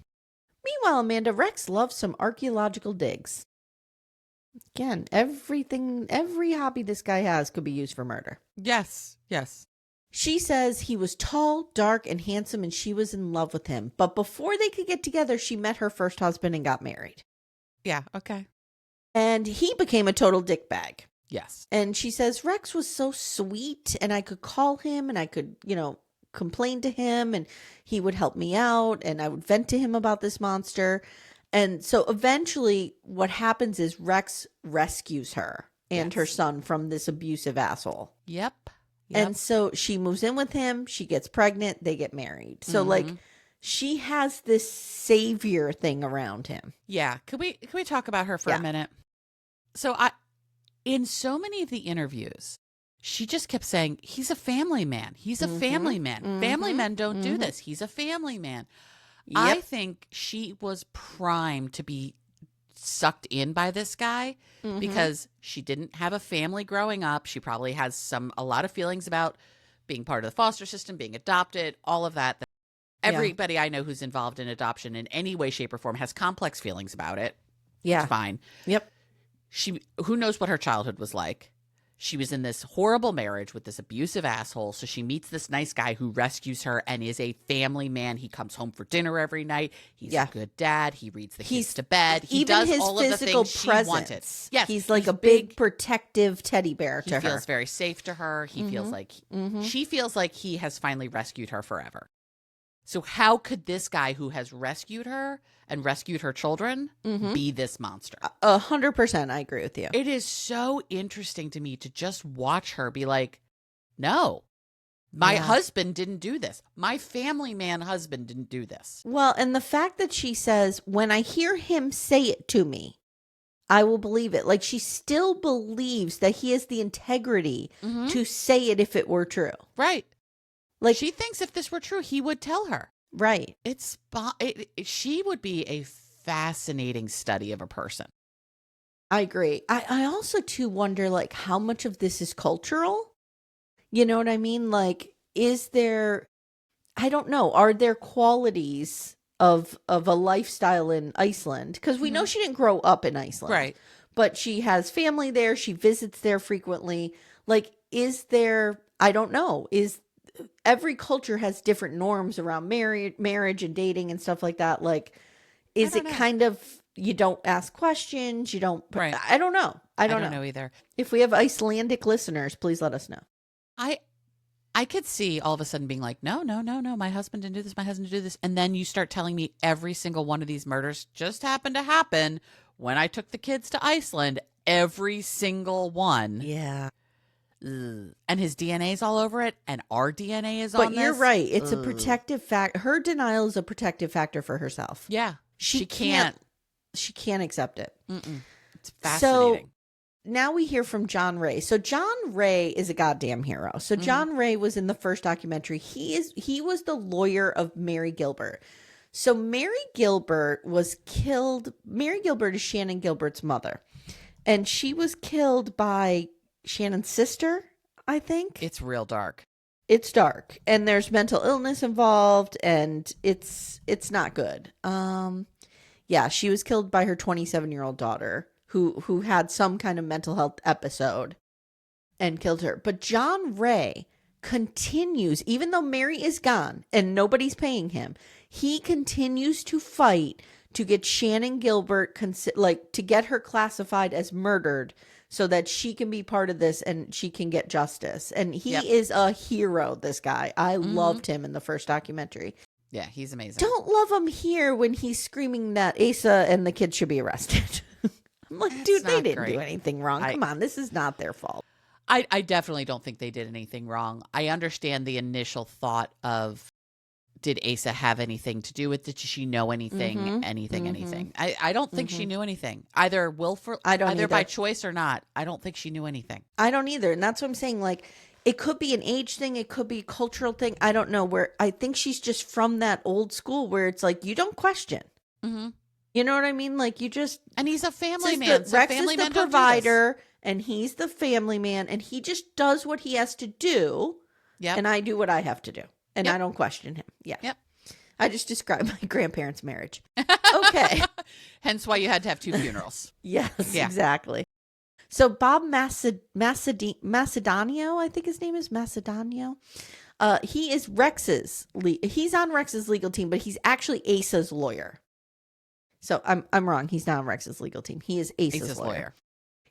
S1: Meanwhile, Amanda, Rex loves some archaeological digs. Again, every hobby this guy has could be used for murder.
S2: Yes. Yes.
S1: She says he was tall, dark, and handsome, and she was in love with him. But before they could get together, she met her first husband and got married.
S2: Yeah. Okay.
S1: And he became a total dickbag.
S2: Yes.
S1: And she says, Rex was so sweet, and I could call him, and I could, complain to him, and he would help me out, and I would vent to him about this monster. And so eventually what happens is Rex rescues her and her son from this abusive asshole.
S2: Yep.
S1: And so she moves in with him. She gets pregnant. They get married. So she has this savior thing around him.
S2: Yeah. Can we talk about her for a minute? So in so many of the interviews, she just kept saying, he's a family man. He's a family man. Family men don't do this. He's a family man. Yep. I think she was primed to be sucked in by this guy because she didn't have a family growing up. She probably has a lot of feelings about being part of the foster system, being adopted, all of that. Everybody I know who's involved in adoption in any way, shape, or form has complex feelings about it.
S1: Yeah.
S2: It's fine.
S1: Yep.
S2: Who knows what her childhood was like? She was in this horrible marriage with this abusive asshole. So she meets this nice guy who rescues her and is a family man. He comes home for dinner every night. He's a good dad. He reads the kids to bed. He does all of the things she wanted.
S1: Yes, he's like a big protective teddy bear to her.
S2: He feels very safe to her. He feels like she feels like he has finally rescued her forever. So how could this guy who has rescued her and rescued her children be this monster?
S1: 100%. I agree with you.
S2: It is so interesting to me to just watch her be like, no, my husband didn't do this. My family man husband didn't do this.
S1: Well, and the fact that she says, when I hear him say it to me, I will believe it. Like, she still believes that he has the integrity to say it if it were true.
S2: Right.
S1: Like,
S2: she thinks if this were true, he would tell her.
S1: Right.
S2: She would be a fascinating study of a person.
S1: I agree. I also, too, wonder, like, how much of this is cultural? You know what I mean? Like, is there, I don't know, are there qualities of a lifestyle in Iceland? Because we know she didn't grow up in Iceland.
S2: Right.
S1: But she has family there. She visits there frequently. Like, is there, I don't know, every culture has different norms around marriage and dating and stuff like that. Like, is it kind of, you don't ask questions, you don't,
S2: right.
S1: I don't know. I don't
S2: know either.
S1: If we have Icelandic listeners, please let us know.
S2: I could see all of a sudden being like, no, my husband didn't do this, my husband didn't do this. And then you start telling me every single one of these murders just happened to happen when I took the kids to Iceland. Every single one.
S1: Yeah.
S2: Ugh. And his DNA is all over it, and our DNA is on this.
S1: But you're right. It's a protective fact. Her denial is a protective factor for herself.
S2: Yeah.
S1: She can't accept it.
S2: It's fascinating.
S1: So now we hear from John Ray. So John Ray is a goddamn hero. So John Ray was in the first documentary. He was the lawyer of Mary Gilbert. So Mary Gilbert was killed. Mary Gilbert is Shannon Gilbert's mother. And she was killed by Shannon's sister, I think.
S2: It's real dark.
S1: It's dark. And there's mental illness involved, and it's not good. Yeah, she was killed by her 27-year-old daughter who had some kind of mental health episode and killed her. But John Ray continues, even though Mary is gone and nobody's paying him, he continues to fight to get Shannon Gilbert, to get her classified as murdered so that she can be part of this and she can get justice. And he is a hero, this guy. I loved him in the first documentary.
S2: Yeah, he's amazing.
S1: Don't love him here when he's screaming that Asa and the kids should be arrested. I'm like, dude, they didn't do anything wrong. Come on, this is not their fault.
S2: I definitely don't think they did anything wrong. I understand the initial thought of, did Asa have anything to do with it? Did she know anything? Anything? I don't think she knew anything. Either either by choice or not. I don't think she knew anything.
S1: I don't either. And that's what I'm saying. Like, it could be an age thing. It could be a cultural thing. I don't know. Where I think she's just from that old school where it's like, you don't question.
S2: Mm-hmm.
S1: You know what I mean? Like, you just...
S2: And he's a family man.
S1: Rex is the provider, and he's the family man, and he just does what he has to do.
S2: Yep.
S1: And I do what I have to do. And I don't question him. Yeah.
S2: Yep.
S1: I just described my grandparents' marriage. Okay.
S2: Hence why you had to have 2 funerals.
S1: Yes, exactly. So Bob Macedonio, I think his name is Macedonio. He is he's on Rex's legal team, but he's actually Asa's lawyer. So I'm wrong. He's not on Rex's legal team. He is Asa's lawyer.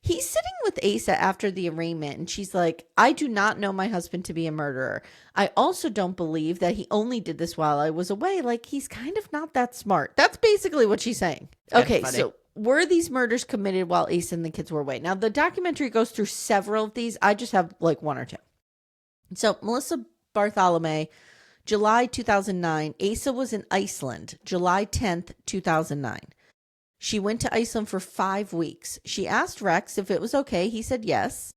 S1: He's sitting with Asa after the arraignment, and she's like, I do not know my husband to be a murderer. I also don't believe that he only did this while I was away. Like, he's kind of not that smart. That's basically what she's saying. Okay, so were these murders committed while Asa and the kids were away? Now, the documentary goes through several of these. I just have like 1 or 2. So, Melissa Bartholomew, July 2009. Asa was in Iceland, July 10th, 2009. She went to Iceland for 5 weeks. She asked Rex if it was okay. He said yes.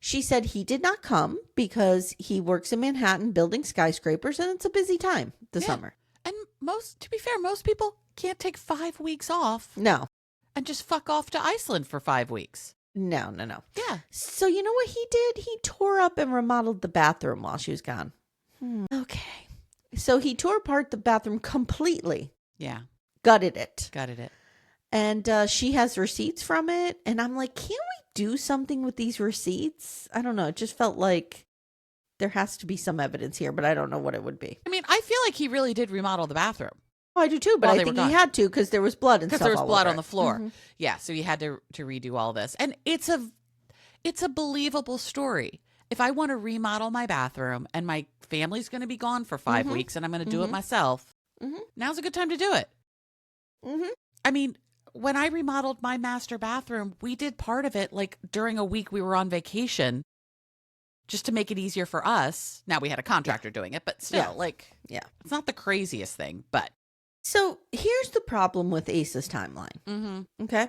S1: She said he did not come because he works in Manhattan building skyscrapers, and it's a busy time this summer.
S2: And to be fair, most people can't take 5 weeks off.
S1: No.
S2: And just fuck off to Iceland for 5 weeks.
S1: No.
S2: Yeah.
S1: So you know what he did? He tore up and remodeled the bathroom while she was gone. Okay. So he tore apart the bathroom completely.
S2: Yeah.
S1: Gutted it. And she has receipts from it. And I'm like, can't we do something with these receipts? I don't know. It just felt like there has to be some evidence here, but I don't know what it would be.
S2: I mean, I feel like he really did remodel the bathroom.
S1: Oh, I do too, but I think he had to because there was blood and stuff.
S2: Because there was blood on the floor.
S1: Mm-hmm.
S2: Yeah, so he had to redo all this. And it's a believable story. If I want to remodel my bathroom and my family's going to be gone for 5 weeks and I'm going to do it myself, now's a good time to do it. I mean, when I remodeled my master bathroom, we did part of it like during a week we were on vacation just to make it easier for us. Now we had a contractor doing it, but still, it's not the craziest thing, but.
S1: So here's the problem with Asa's timeline. Okay.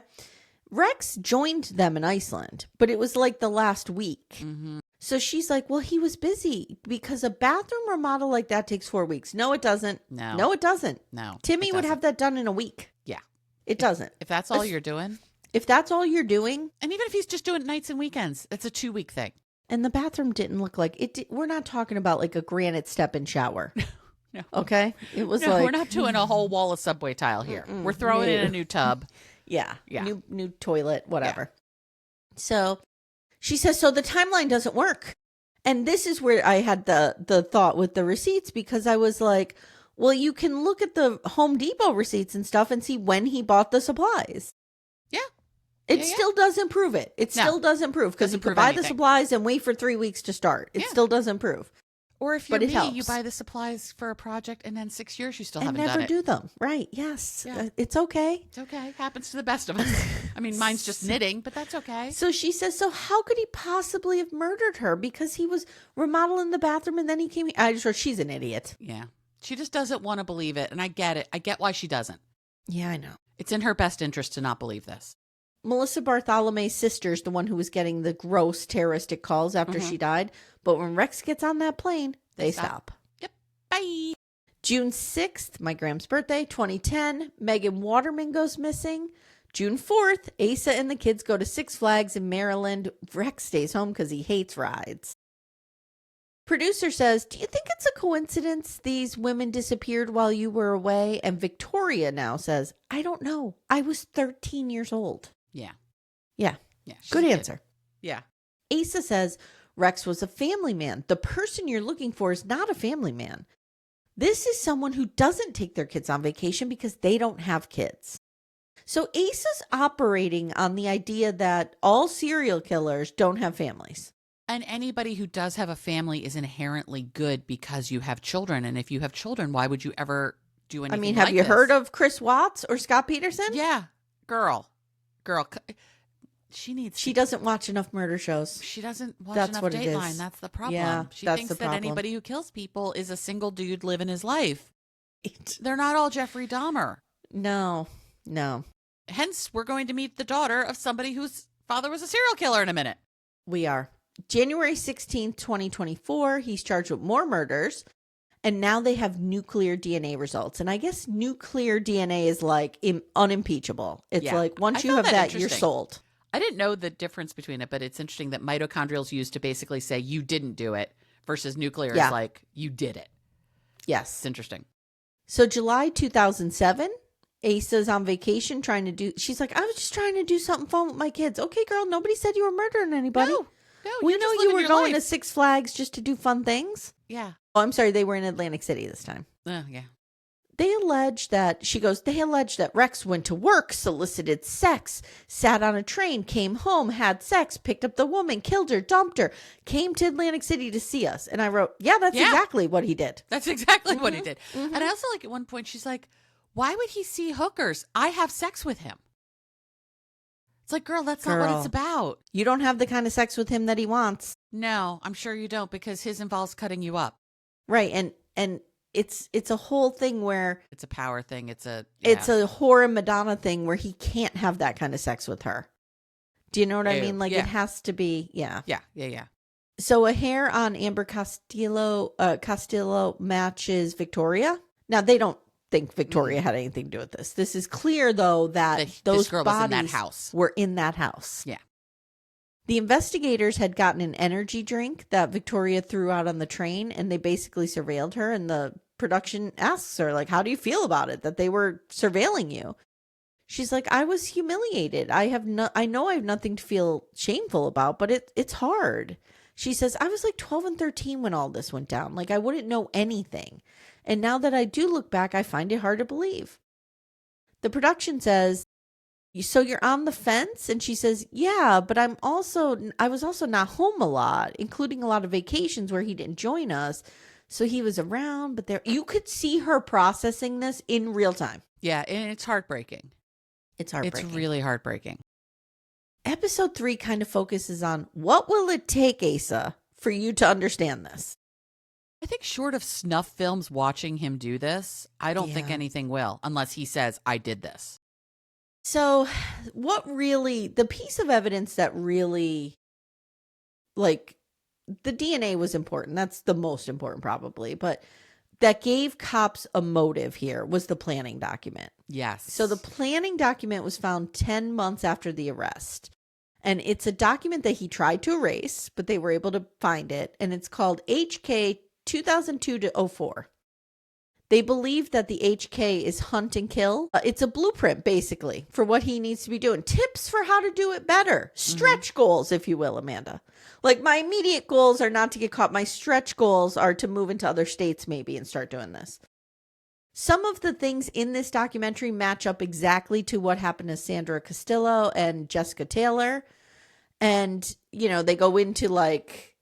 S1: Rex joined them in Iceland, but it was like the last week. So she's like, well, he was busy because a bathroom remodel like that takes 4 weeks. No, it doesn't. No, it doesn't.
S2: No.
S1: Timmy would have that done in a week.
S2: Yeah.
S1: It doesn't.
S2: If that's all you're doing.
S1: If that's all you're doing.
S2: And even if he's just doing nights and weekends, it's a 2-week thing.
S1: And the bathroom didn't look like it. We're not talking about like a granite step-in shower.
S2: No.
S1: Okay. It was like.
S2: We're not doing a whole wall of subway tile here. We're throwing in a new tub.
S1: Yeah. New toilet, whatever. Yeah. So she says, so the timeline doesn't work. And this is where I had the thought with the receipts, because I was like, well, you can look at the Home Depot receipts and stuff and see when he bought the supplies. Yeah. It still doesn't prove it. It still doesn't prove, because you could buy the supplies and wait for 3 weeks to start. It still doesn't prove.
S2: Or if you're me, you buy the supplies for a project and then 6 years you still haven't done it.
S1: And never do them. Right. Yes. Yeah. It's okay.
S2: It's okay. Happens to the best of us. I mean, mine's just knitting, but that's okay.
S1: So she says, so how could he possibly have murdered her? Because he was remodeling the bathroom and then he came. I just wrote, she's an idiot.
S2: Yeah. She just doesn't want to believe it. And I get it. I get why she doesn't.
S1: Yeah, I know.
S2: It's in her best interest to not believe this.
S1: Melissa Bartholomew's sister's the one who was getting the gross terroristic calls after she died. But when Rex gets on that plane, they stop.
S2: Yep. Bye.
S1: June 6th, my Graham's birthday, 2010, Megan Waterman goes missing. June 4th, Asa and the kids go to Six Flags in Maryland. Rex stays home because he hates rides. Producer says, do you think it's a coincidence these women disappeared while you were away? And Victoria now says, I don't know. I was 13 years old.
S2: Yeah.
S1: Yeah. Good answer.
S2: Yeah.
S1: Asa says, Rex was a family man. The person you're looking for is not a family man. This is someone who doesn't take their kids on vacation because they don't have kids. So Asa's operating on the idea that all serial killers don't have families.
S2: And anybody who does have a family is inherently good because you have children. And if you have children, why would you ever do anything
S1: I mean,
S2: like
S1: have you
S2: this?
S1: heard of Chris Watts or Scott Peterson?
S2: Yeah. Girl.
S1: She doesn't watch enough murder shows.
S2: She doesn't watch
S1: That's
S2: enough
S1: what it
S2: Dateline.
S1: is.
S2: That's the problem.
S1: Yeah,
S2: She
S1: that's
S2: thinks
S1: the
S2: that
S1: problem.
S2: anybody who kills people is a single dude living his life. They're not all Jeffrey Dahmer.
S1: No.
S2: Hence, we're going to meet the daughter of somebody whose father was a serial killer in a minute.
S1: We are. January 16th, 2024, he's charged with more murders, and now they have nuclear DNA results. And I guess nuclear DNA is like unimpeachable. It's like once you have that, you're sold.
S2: I didn't know the difference between it, but it's interesting that mitochondrial is used to basically say you didn't do it versus nuclear is like you did it.
S1: Yes.
S2: It's interesting.
S1: So July 2007, Asa's on vacation she's like, I was just trying to do something fun with my kids. Okay, girl, nobody said you were murdering anybody.
S2: No,
S1: we know you were going to Six Flags just to do fun things.
S2: Yeah.
S1: Oh, I'm sorry. They were in Atlantic City this time.
S2: Yeah.
S1: They allege that Rex went to work, solicited sex, sat on a train, came home, had sex, picked up the woman, killed her, dumped her, came to Atlantic City to see us. And I wrote, that's exactly what he did.
S2: That's exactly what he did. Mm-hmm. And I also like at one point, she's like, why would he see hookers? I have sex with him. It's like, girl, that's not what it's about.
S1: You don't have the kind of sex with him that he wants.
S2: No, I'm sure you don't, because his involves cutting you up.
S1: Right. And it's a whole thing where
S2: it's a power thing. It's a
S1: whore and Madonna thing where he can't have that kind of sex with her. Do you know what I mean? Like it has to be. Yeah. So a hair on Amber Castillo matches Victoria. Now they don't think Victoria had anything to do with this. This is clear though that those
S2: girl
S1: bodies
S2: was in that house.
S1: Were in that house.
S2: Yeah.
S1: The investigators had gotten an energy drink that Victoria threw out on the train, and they basically surveilled her. And the production asks her, like, how do you feel about it, that they were surveilling you? She's like, I was humiliated. I know I have nothing to feel shameful about, but it's hard. She says, I was like 12 and 13 when all this went down. Like, I wouldn't know anything. And now that I do look back, I find it hard to believe. The production says, so you're on the fence? And she says, yeah, but I was also not home a lot, including a lot of vacations where he didn't join us. So he was around, but you could see her processing this in real time.
S2: Yeah, and it's heartbreaking.
S1: It's heartbreaking.
S2: It's really heartbreaking.
S1: Episode 3 kind of focuses on what will it take, Asa, for you to understand this?
S2: I think short of snuff films watching him do this, I don't think anything will, unless he says, I did this.
S1: So the piece of evidence that really, like, the DNA was important. That's the most important probably. But that gave cops a motive here was the planning document.
S2: Yes.
S1: So the planning document was found 10 months after the arrest. And it's a document that he tried to erase, but they were able to find it. And it's called HK 2002-04. They believe that the HK is hunt and kill. It's a blueprint, basically, for what he needs to be doing. Tips for how to do it better. Stretch goals, if you will, Amanda. Like, my immediate goals are not to get caught. My stretch goals are to move into other states, maybe, and start doing this. Some of the things in this documentary match up exactly to what happened to Sandra Castillo and Jessica Taylor. And, they go into, like,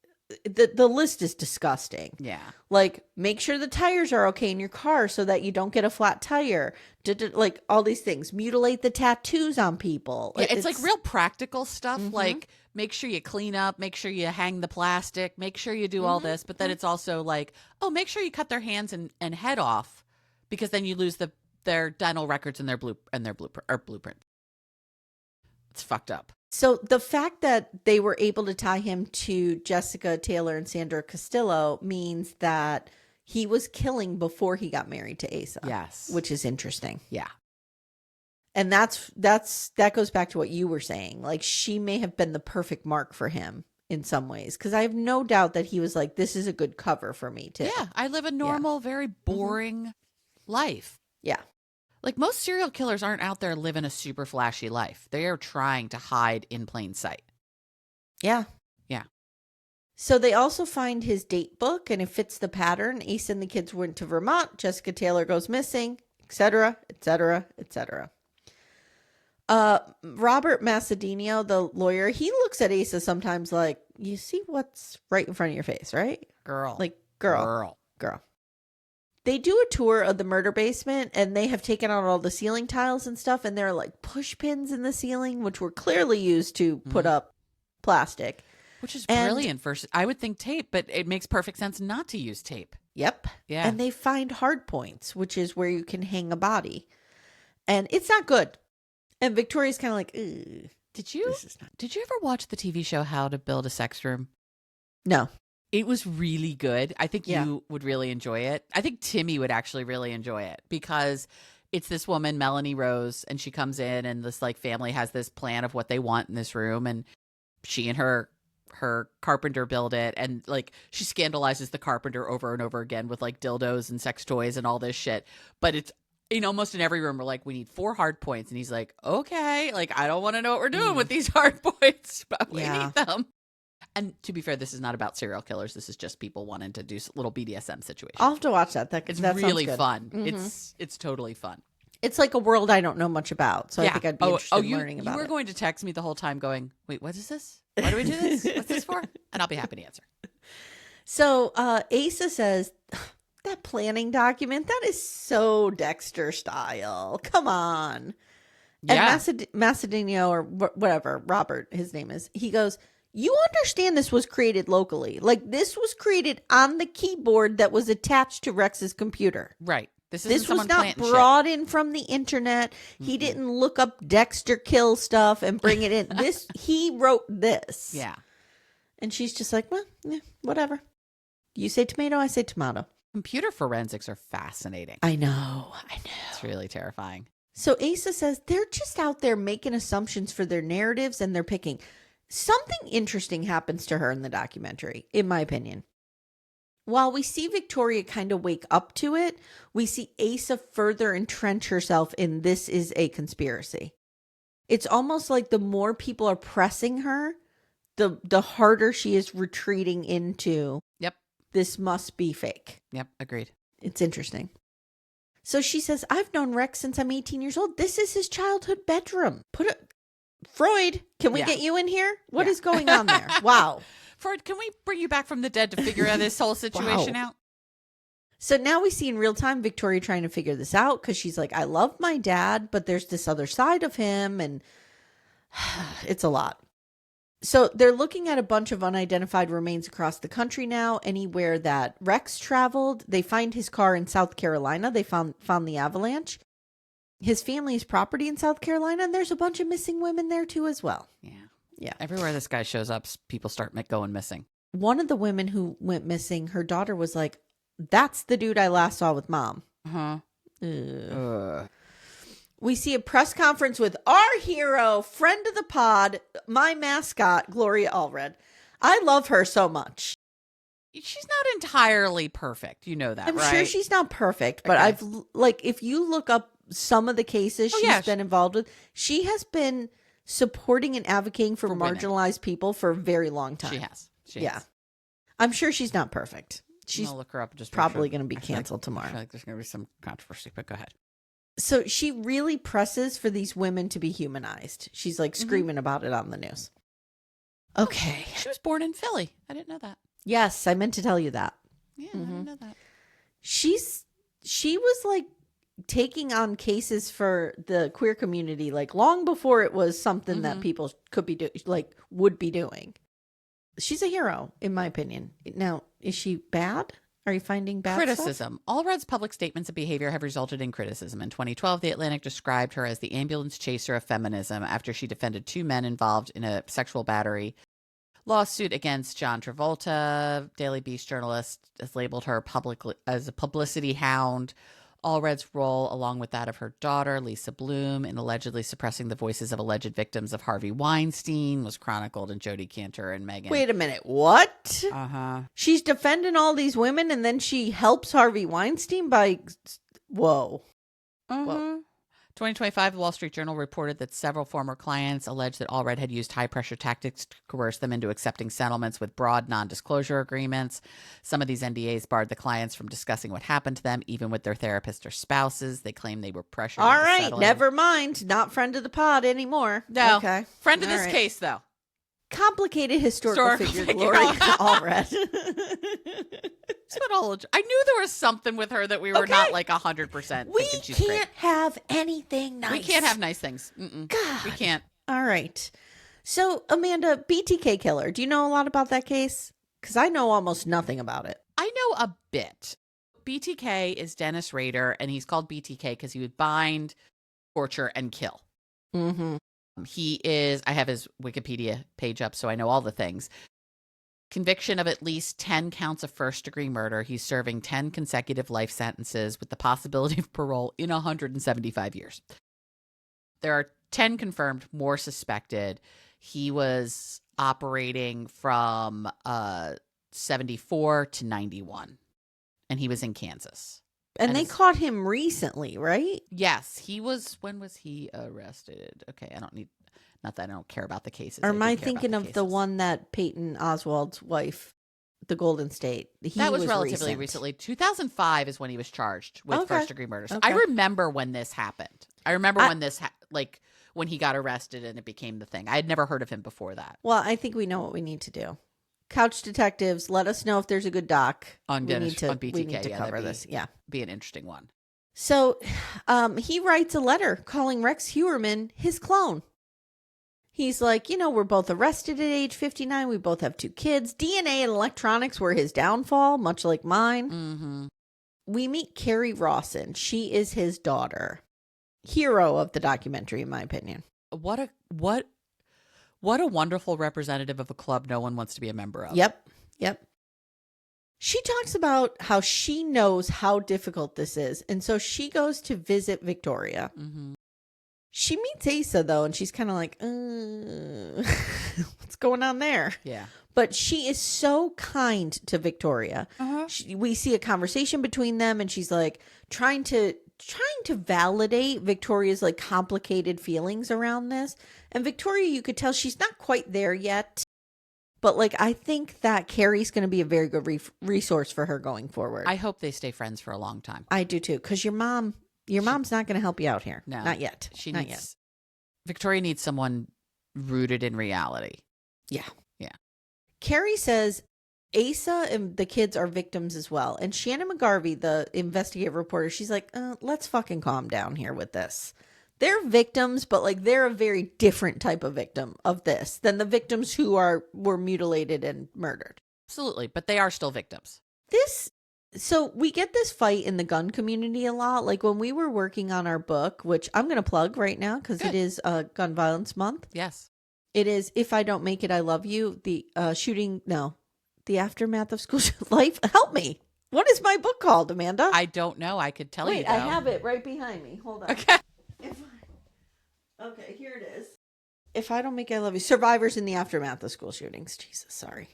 S1: the list is disgusting.
S2: Yeah.
S1: Like, make sure the tires are okay in your car so that you don't get a flat tire. Like, all these things. Mutilate the tattoos on people.
S2: Yeah, it's like real practical stuff. Like, make sure you clean up, make sure you hang the plastic, make sure you do all this. But then it's also like, oh, make sure you cut their hands and head off, because then you lose their dental records and their blueprint. It's fucked up.
S1: So the fact that they were able to tie him to Jessica Taylor and Sandra Castillo means that he was killing before he got married to Asa.
S2: Yes.
S1: Which is interesting.
S2: Yeah.
S1: And that goes back to what you were saying. Like, she may have been the perfect mark for him in some ways. Because I have no doubt that he was like, this is a good cover for me too.
S2: Yeah. I live a normal, very boring life.
S1: Yeah.
S2: Like, most serial killers aren't out there living a super flashy life. They are trying to hide in plain sight.
S1: Yeah.
S2: Yeah.
S1: So they also find his date book, and it fits the pattern. Asa and the kids went to Vermont. Jessica Taylor goes missing, etc., etc., etc. Robert Macedonio, the lawyer, he looks at Asa sometimes like, you see what's right in front of your face, right?
S2: Girl.
S1: Like, girl. They do a tour of the murder basement, and they have taken out all the ceiling tiles and stuff, and there are like push pins in the ceiling, which were clearly used to put up plastic.
S2: Which is brilliant. I would think tape, but it makes perfect sense not to use tape.
S1: Yep.
S2: Yeah.
S1: And they find hard points, which is where you can hang a body. And it's not good. And Victoria's kind of like, ugh. Did you
S2: ever watch the TV show How to Build a Sex Room?
S1: No.
S2: It was really good. I think you would really enjoy it. I think Timmy would actually really enjoy it because it's this woman, Melanie Rose, and she comes in and this like family has this plan of what they want in this room, and she and her carpenter build it, and like she scandalizes the carpenter over and over again with like dildos and sex toys and all this shit. But it's almost in every room we're like, we need 4 hard points, and he's like, okay, like I don't want to know what we're doing with these hard points, but we need them. And to be fair, this is not about serial killers. This is just people wanting to do little BDSM situations.
S1: I'll have to watch that. That
S2: really fun. Mm-hmm. It's totally fun.
S1: It's like a world I don't know much about, so I think I'd be interested in learning about it.
S2: You were going to text me the whole time going, wait, what is this? Why do we do this? What's this for? And I'll be happy to answer.
S1: So Asa says, that planning document, that is so Dexter style. Come on.
S2: Yeah.
S1: And Macedonio, or whatever, Robert, his name is, he goes, you understand this was created locally. Like, this was created on the keyboard that was attached to Rex's computer.
S2: Right. This
S1: was not brought in from the internet. He didn't look up Dexter kill stuff and bring it in. He wrote this.
S2: Yeah.
S1: And she's just like, well, yeah, whatever. You say tomato, I say tomato.
S2: Computer forensics are fascinating.
S1: I know.
S2: It's really terrifying.
S1: So Asa says they're just out there making assumptions for their narratives, and they're picking. Something interesting happens to her in the documentary, in my opinion. While we see Victoria kind of wake up to it, we see Asa further entrench herself in this is a conspiracy. It's almost like the more people are pressing her, the harder she is retreating into.
S2: Yep.
S1: This must be fake.
S2: Yep, agreed.
S1: It's interesting. So she says, I've known Rex since I'm 18 years old. This is his childhood bedroom. Freud, can we get you in here? What is going on there? Wow.
S2: Freud, can we bring you back from the dead to figure out this whole situation out?
S1: So now we see in real time Victoria trying to figure this out because she's like, I love my dad, but there's this other side of him, and it's a lot. So they're looking at a bunch of unidentified remains across the country now. Anywhere that Rex traveled, they find his car in South Carolina. They found the avalanche. His family's property in South Carolina, and there's a bunch of missing women there too as well. Yeah.
S2: Everywhere this guy shows up, people start going missing.
S1: One of the women who went missing, her daughter was like, that's the dude I last saw with mom. We see a press conference with our hero, friend of the pod, my mascot, Gloria Allred. I love her so much.
S2: She's not entirely perfect. You know that,
S1: I'm
S2: right?
S1: sure she's not perfect, but if you look up some of the cases she's been involved with, she has been supporting and advocating for marginalized people for a very long time.
S2: She has.
S1: I'm sure she's not perfect. She's
S2: I'll look her up and just
S1: probably going to be canceled tomorrow.
S2: I feel like there's going to be some controversy, but go ahead.
S1: So she really presses for these women to be humanized. She's like screaming about it on the news. Okay.
S2: She was born in Philly. I didn't know that.
S1: Yes, I meant to tell you that.
S2: Yeah, I didn't know that.
S1: She was like taking on cases for the queer community like long before it was something that people could be would be doing. She's a hero, in my opinion. Now, is she bad? Are you finding bad
S2: criticism? Allred's public statements of behavior have resulted in criticism. In 2012, The Atlantic described her as the ambulance chaser of feminism after she defended 2 men involved in a sexual battery lawsuit against John Travolta. Daily Beast journalist has labeled her publicly as a publicity hound. Allred's role, along with that of her daughter, Lisa Bloom, in allegedly suppressing the voices of alleged victims of Harvey Weinstein, was chronicled in Jodie Cantor and Megan.
S1: Wait a minute. What?
S2: Uh-huh.
S1: She's defending all these women, and then she helps Harvey Weinstein by... Whoa.
S2: Uh-huh. 2025, the Wall Street Journal reported that several former clients alleged that Allred had used high-pressure tactics to coerce them into accepting settlements with broad non-disclosure agreements. Some of these NDAs barred the clients from discussing what happened to them, even with their therapists or spouses. They claim they were pressured
S1: All
S2: into
S1: right,
S2: settling.
S1: never mind. Not friend of the pod anymore.
S2: No.
S1: Okay.
S2: Friend of
S1: All
S2: this
S1: right.
S2: case, though.
S1: Complicated historical figure, Lori Allred.
S2: I knew there was something with her that we were not like 100%.
S1: We
S2: thinking she's
S1: can't
S2: great.
S1: have anything nice.
S2: We can't have nice things.
S1: God.
S2: We can't.
S1: All right. So, Amanda, BTK killer. Do you know a lot about that case? Because I know almost nothing about it.
S2: I know a bit. BTK is Dennis Rader, and he's called BTK because he would bind, torture, and kill.
S1: Mm-hmm.
S2: He is, I have his Wikipedia page up, so I know all the things. Conviction of at least 10 counts of first-degree murder. He's serving 10 consecutive life sentences with the possibility of parole in 175 years. There are 10 confirmed, more suspected. He was operating from 74 to 91, and he was in Kansas.
S1: And they caught him recently, right?
S2: Yes, he was. When was he arrested? Okay, I don't need. Not that I don't care about the cases.
S1: Or am I thinking of the one that Peyton Oswald's wife, the Golden State?
S2: That was relatively recently. 2005 is when he was charged with first-degree murder. So I remember when this happened. I remember when this, when he got arrested and it became the thing. I had never heard of him before that.
S1: Well, I think we know what we need to do. Couch detectives, let us know if there's a good doc
S2: on BTK.
S1: We need to cover this. Yeah,
S2: be an interesting one.
S1: So, he writes a letter calling Rex Heuermann his clone. He's like, we're both arrested at age 59. We both have 2 kids. DNA and electronics were his downfall, much like mine.
S2: Mm-hmm.
S1: We meet Carrie Rawson. She is his daughter. Hero of the documentary, in my opinion.
S2: What a wonderful representative of a club no one wants to be a member of.
S1: Yep. She talks about how she knows how difficult this is. And so she goes to visit Victoria.
S2: Mm-hmm.
S1: She meets Asa, though, and she's kind of like, what's going on there?
S2: Yeah.
S1: But she is so kind to Victoria.
S2: Uh-huh.
S1: We see a conversation between them, and she's like trying to validate Victoria's like complicated feelings around this. And Victoria, you could tell she's not quite there yet. But like, I think that Carrie's going to be a very good resource for her going forward.
S2: I hope they stay friends for a long time.
S1: I do too. Because your mom's not going to help you out here.
S2: No,
S1: not yet.
S2: Victoria needs someone rooted in reality.
S1: Yeah. Carrie says Asa and the kids are victims as well. And Shannon McGarvey, the investigative reporter, she's like, let's fucking calm down here with this. They're victims, but like they're a very different type of victim of this than the victims who were mutilated and murdered.
S2: Absolutely. But they are still victims.
S1: So we get this fight in the gun community a lot. Like when we were working on our book, which I'm going to plug right now because it is Gun Violence Month.
S2: Yes.
S1: It is If I Don't Make It, I Love You. The the aftermath of school life. Help me. What is my book called, Amanda?
S2: I don't know. I could tell you.
S1: Wait, I have it right behind me. Hold on.
S2: Okay.
S1: Okay, here it is. If I Don't Make It, I Love You. Survivors in the Aftermath of School Shootings. Jesus, sorry.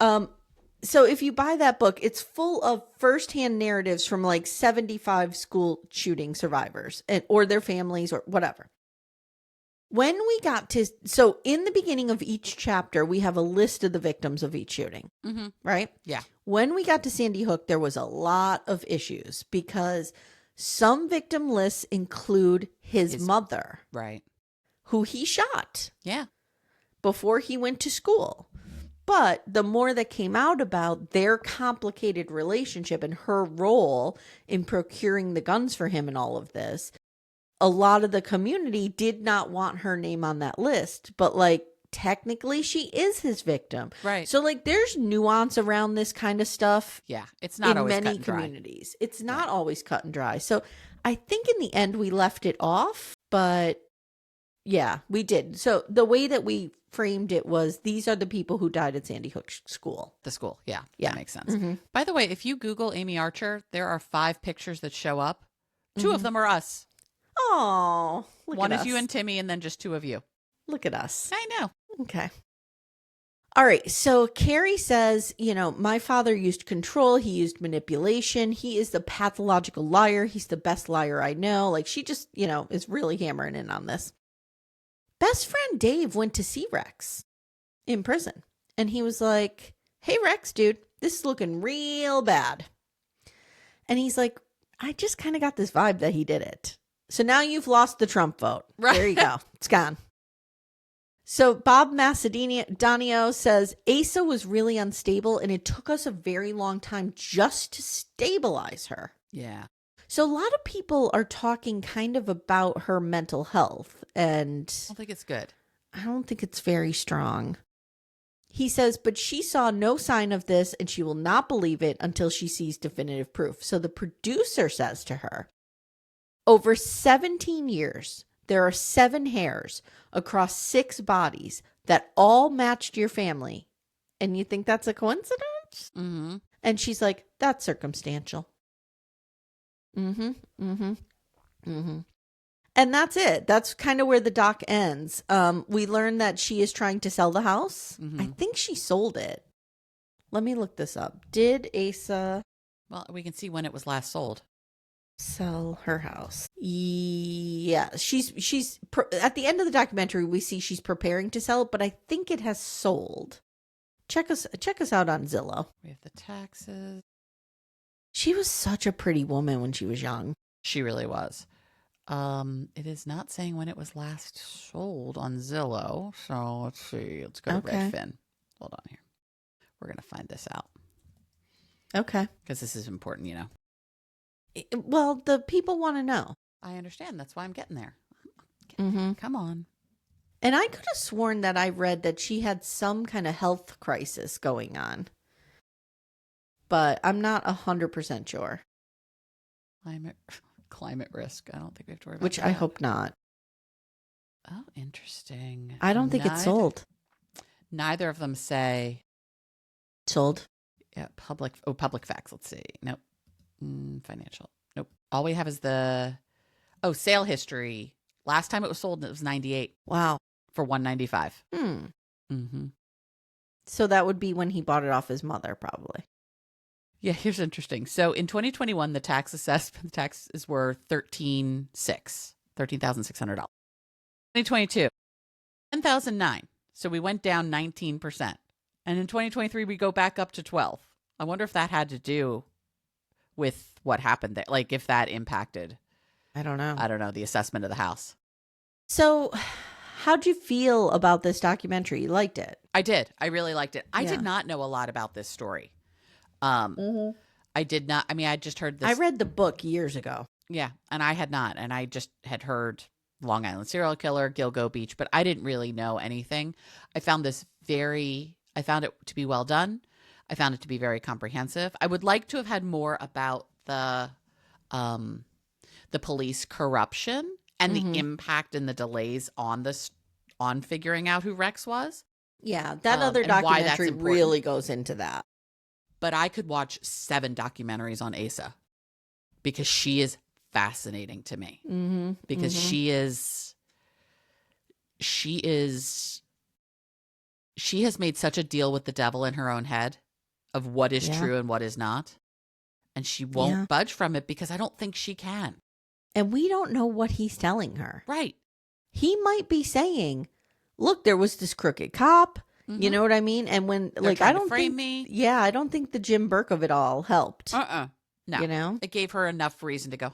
S1: So if you buy that book, it's full of firsthand narratives from like 75 school shooting survivors or their families or whatever. When we got to, so in the beginning of each chapter, we have a list of the victims of each shooting, right?
S2: Yeah.
S1: When we got to Sandy Hook, there was a lot of issues because some victim lists include his mother.
S2: Right.
S1: Who he shot.
S2: Yeah.
S1: Before he went to school. But the more that came out about their complicated relationship and her role in procuring the guns for him and all of this, a lot of the community did not want her name on that list. But like, technically she is his victim.
S2: Right.
S1: So like, there's nuance around this kind of stuff.
S2: Yeah. It's not always
S1: in many
S2: cut and
S1: communities. It's not always cut and dry. So I think in the end we left it off, but yeah, we did. So the way that we framed it was these are the people who died at Sandy Hook School.
S2: The school. Yeah.
S1: Yeah.
S2: That makes sense. Mm-hmm. By the way, if you Google Amy Archer, there are 5 pictures that show up. 2 of them are us.
S1: Oh,
S2: one is you and Timmy, and then just 2 of you.
S1: Look at us.
S2: I know.
S1: Okay. All right. So Carrie says, my father used control. He used manipulation. He is the pathological liar. He's the best liar I know. Like she just, is really hammering in on this. Best friend Dave went to see Rex in prison. And he was like, hey, Rex, dude, this is looking real bad. And he's like, I just kind of got this vibe that he did it. So now you've lost the Trump vote. Right. There you go. It's gone. So Bob Macedonio says, Asa was really unstable and it took us a very long time just to stabilize her.
S2: Yeah.
S1: So a lot of people are talking kind of about her mental health, and
S2: I don't think it's good.
S1: I don't think it's very strong. He says, but she saw no sign of this and she will not believe it until she sees definitive proof. So the producer says to her, over 17 years, there are 7 hairs across 6 bodies that all matched your family. And you think that's a coincidence?
S2: Mm-hmm.
S1: And she's like, that's circumstantial. Mm-hmm. Mm-hmm. Mm-hmm. And that's it. That's kind of where the doc ends. We learn that she is trying to sell the house.
S2: Mm-hmm.
S1: I think she sold it. Let me look this up. Did Asa...
S2: Well, we can see when it was last sold.
S1: Sell her house. Yeah. She's at the end of the documentary, we see she's preparing to sell it, but I think it has sold. Check us out on Zillow.
S2: We have the taxes.
S1: She was such a pretty woman when she was young.
S2: She really was. It is not saying when it was last sold on Zillow. So let's see. Let's go to Redfin. Hold on here. We're going to find this out.
S1: Okay.
S2: Because this is important,
S1: Well, the people want to know.
S2: I understand. That's why I'm getting there.
S1: Mm-hmm.
S2: Come on.
S1: And I could have sworn that I read that she had some kind of health crisis going on. But I'm not 100% sure.
S2: Climate risk. I don't think we have to worry about
S1: Which
S2: that.
S1: I hope not.
S2: Oh, interesting.
S1: I don't think it's sold.
S2: Neither of them say
S1: sold.
S2: Yeah, public facts. Let's see. Nope. Financial. Nope. All we have is the sale history. Last time it was sold, it was 98.
S1: Wow.
S2: For 195.
S1: Mm-hmm. So that would be when he bought it off his mother, probably.
S2: Yeah, here's interesting. So in 2021, the taxes were $13,600. 2022, 10,009. So we went down 19%. And in 2023, we go back up to 12. I wonder if that had to do with what happened there. Like if that impacted.
S1: I don't know.
S2: The assessment of the house.
S1: So how'd you feel about this documentary? You liked it?
S2: I did. I really liked it. I did not know a lot about this story. I did not. I mean, I just heard this.
S1: I read the book years ago.
S2: Yeah. And I had not. And I just had heard Long Island serial killer, Gilgo Beach, but I didn't really know anything. I found it to be well done. I found it to be very comprehensive. I would like to have had more about the police corruption and the impact and the delays on figuring out who Rex was.
S1: Yeah, that other documentary really goes into that.
S2: But I could watch 7 documentaries on Asa because she is fascinating to me.
S1: Mm-hmm.
S2: Because she has made such a deal with the devil in her own head of what is true and what is not. And she won't budge from it because I don't think she can.
S1: And we don't know what he's telling her.
S2: Right.
S1: He might be saying, look, there was this crooked cop. Mm-hmm. You know what I mean? And when I don't
S2: frame me.
S1: Yeah, I don't think the Jim Burke of it all helped.
S2: No.
S1: You know?
S2: It gave her enough reason to go,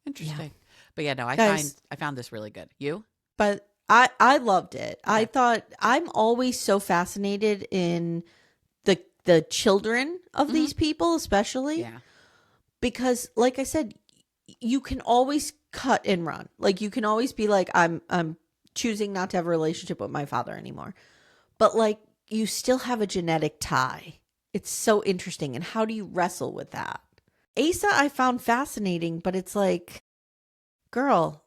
S2: interesting. Yeah. But yeah, no, I found this really good. You?
S1: But I loved it. Yeah. I thought I'm always so fascinated in the children of these people, especially.
S2: Yeah.
S1: Because like I said, you can always cut and run. Like you can always be like, I'm choosing not to have a relationship with my father anymore. But like you still have a genetic tie. It's so interesting. And how do you wrestle with that? Asa I found fascinating, but it's like, girl,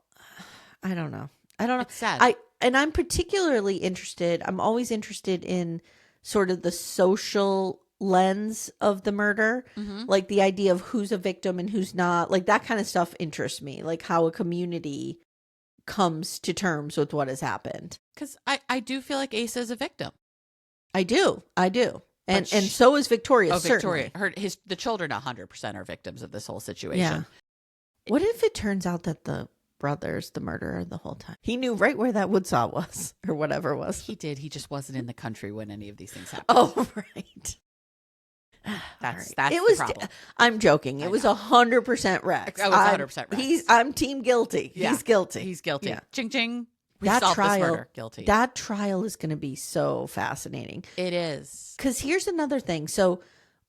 S1: I don't know.
S2: It's sad.
S1: I'm particularly interested. I'm always interested in sort of the social lens of the murder, like the idea of who's a victim and who's not. Like that kind of stuff interests me. Like how a community comes to terms with what has happened.
S2: Because I do feel like Asa is a victim.
S1: I do. And
S2: But
S1: and so is Victoria,
S2: Victoria,
S1: certainly.
S2: the children 100% are victims of this whole situation.
S1: Yeah. What if it turns out that the brother's the murderer the whole time? He knew right where that wood saw was, or whatever it was.
S2: He did. He just wasn't in the country when any of these things happened.
S1: Oh, right.
S2: That's
S1: it was.
S2: the problem.
S1: I'm joking. It was 100% Rex.
S2: It was 100% Rex.
S1: I'm team guilty.
S2: Yeah.
S1: He's guilty.
S2: He's guilty.
S1: Yeah.
S2: Ching ching. We
S1: That
S2: solved this
S1: trial,
S2: murder. Guilty.
S1: That trial is going to be so fascinating.
S2: It is.
S1: Because here's another thing. So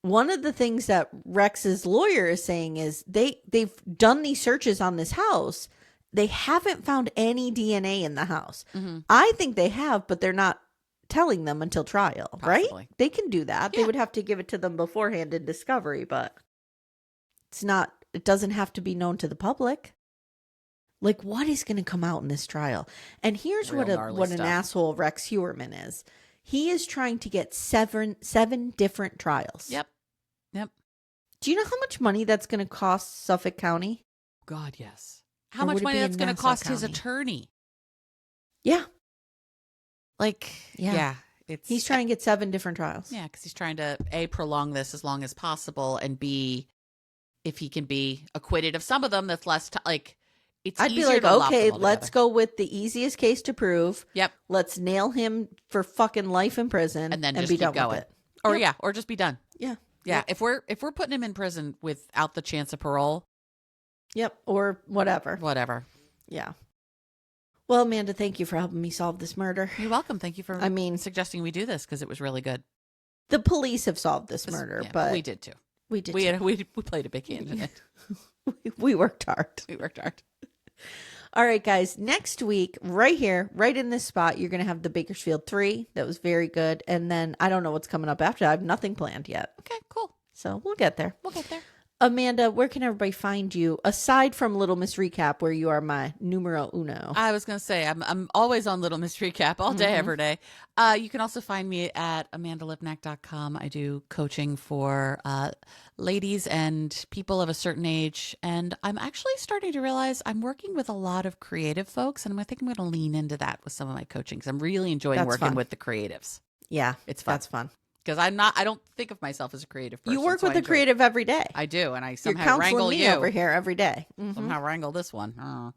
S1: one of the things that Rex's lawyer is saying is they've done these searches on this house. They haven't found any DNA in the house.
S2: Mm-hmm.
S1: I think they have, but they're not telling them until trial,
S2: Possibly.
S1: right? They can do that.
S2: Yeah.
S1: They would have to give it to them beforehand in discovery, but it doesn't have to be known to the public. Like, what is going to come out in this trial? And here's
S2: Real
S1: what an
S2: stuff.
S1: asshole Rex Hewerman is. He is trying to get seven different trials.
S2: Yep.
S1: Do you know how much money that's going to cost Suffolk County?
S2: God, yes. How
S1: Or
S2: much
S1: would it
S2: money
S1: be
S2: that's
S1: in
S2: going to
S1: Nassau
S2: cost his
S1: County?
S2: attorney?
S1: Yeah.
S2: Like,
S1: Yeah. He's trying to get 7 different trials.
S2: Yeah, because he's trying to, A, prolong this as long as possible, and B, if he can be acquitted of some of them, that's less, it's
S1: I'd be
S2: easier
S1: like,
S2: to lump
S1: okay,
S2: them all
S1: let's
S2: together.
S1: go with the easiest case to prove.
S2: Yep.
S1: Let's nail him for fucking life in prison
S2: And then just
S1: be
S2: keep
S1: done
S2: going.
S1: with it.
S2: Or
S1: Yep.
S2: yeah, or just be done.
S1: Yeah.
S2: Yeah,
S1: Yep.
S2: if we're putting him in prison without the chance of parole,
S1: Yep. Or whatever.
S2: whatever.
S1: Yeah. Well, Amanda, thank you for helping me solve this murder.
S2: You're welcome. Thank you for suggesting we do this because it was really good.
S1: The police have solved this murder,
S2: Yeah,
S1: but
S2: we did too.
S1: we did.
S2: We played a big hand in it.
S1: We worked hard.
S2: We worked hard.
S1: All right, guys. Next week, right here, right in this spot, you're going to have the Bakersfield 3. That was very good. And then I don't know what's coming up after. I have nothing planned yet.
S2: Okay, cool.
S1: So we'll get there.
S2: We'll get there.
S1: Amanda, where can everybody find you aside from Little Miss Recap, where you are my numero uno?
S2: I was going to say, I'm always on Little Miss Recap all day, every day. You can also find me at amandalipnack.com. I do coaching for ladies and people of a certain age. And I'm actually starting to realize I'm working with a lot of creative folks. And I think I'm going to lean into that with some of my coaching because I'm really enjoying working with the creatives.
S1: Yeah,
S2: it's fun.
S1: That's fun.
S2: Because I don't think of myself as a creative person.
S1: You work with a creative every day.
S2: I do, and I
S1: You're
S2: somehow wrangle
S1: me
S2: you
S1: over here every day. Mm-hmm.
S2: Somehow wrangle this one. Oh.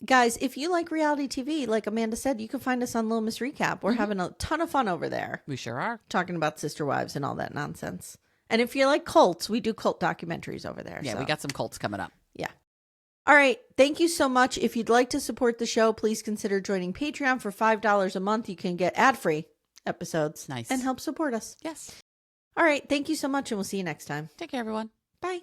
S1: Guys, if you like reality TV, like Amanda said, you can find us on Little Miss Recap. We're having a ton of fun over there.
S2: We sure are.
S1: Talking about sister wives and all that nonsense. And if you like cults, we do cult documentaries over there.
S2: Yeah,
S1: so.
S2: we got some cults coming up.
S1: Yeah. All right. Thank you so much. If you'd like to support the show, please consider joining Patreon for $5 a month. You can get ad-free episodes.
S2: Nice.
S1: And help support us.
S2: Yes.
S1: All right. Thank you so much, and we'll see you next time.
S2: Take care, everyone.
S1: Bye.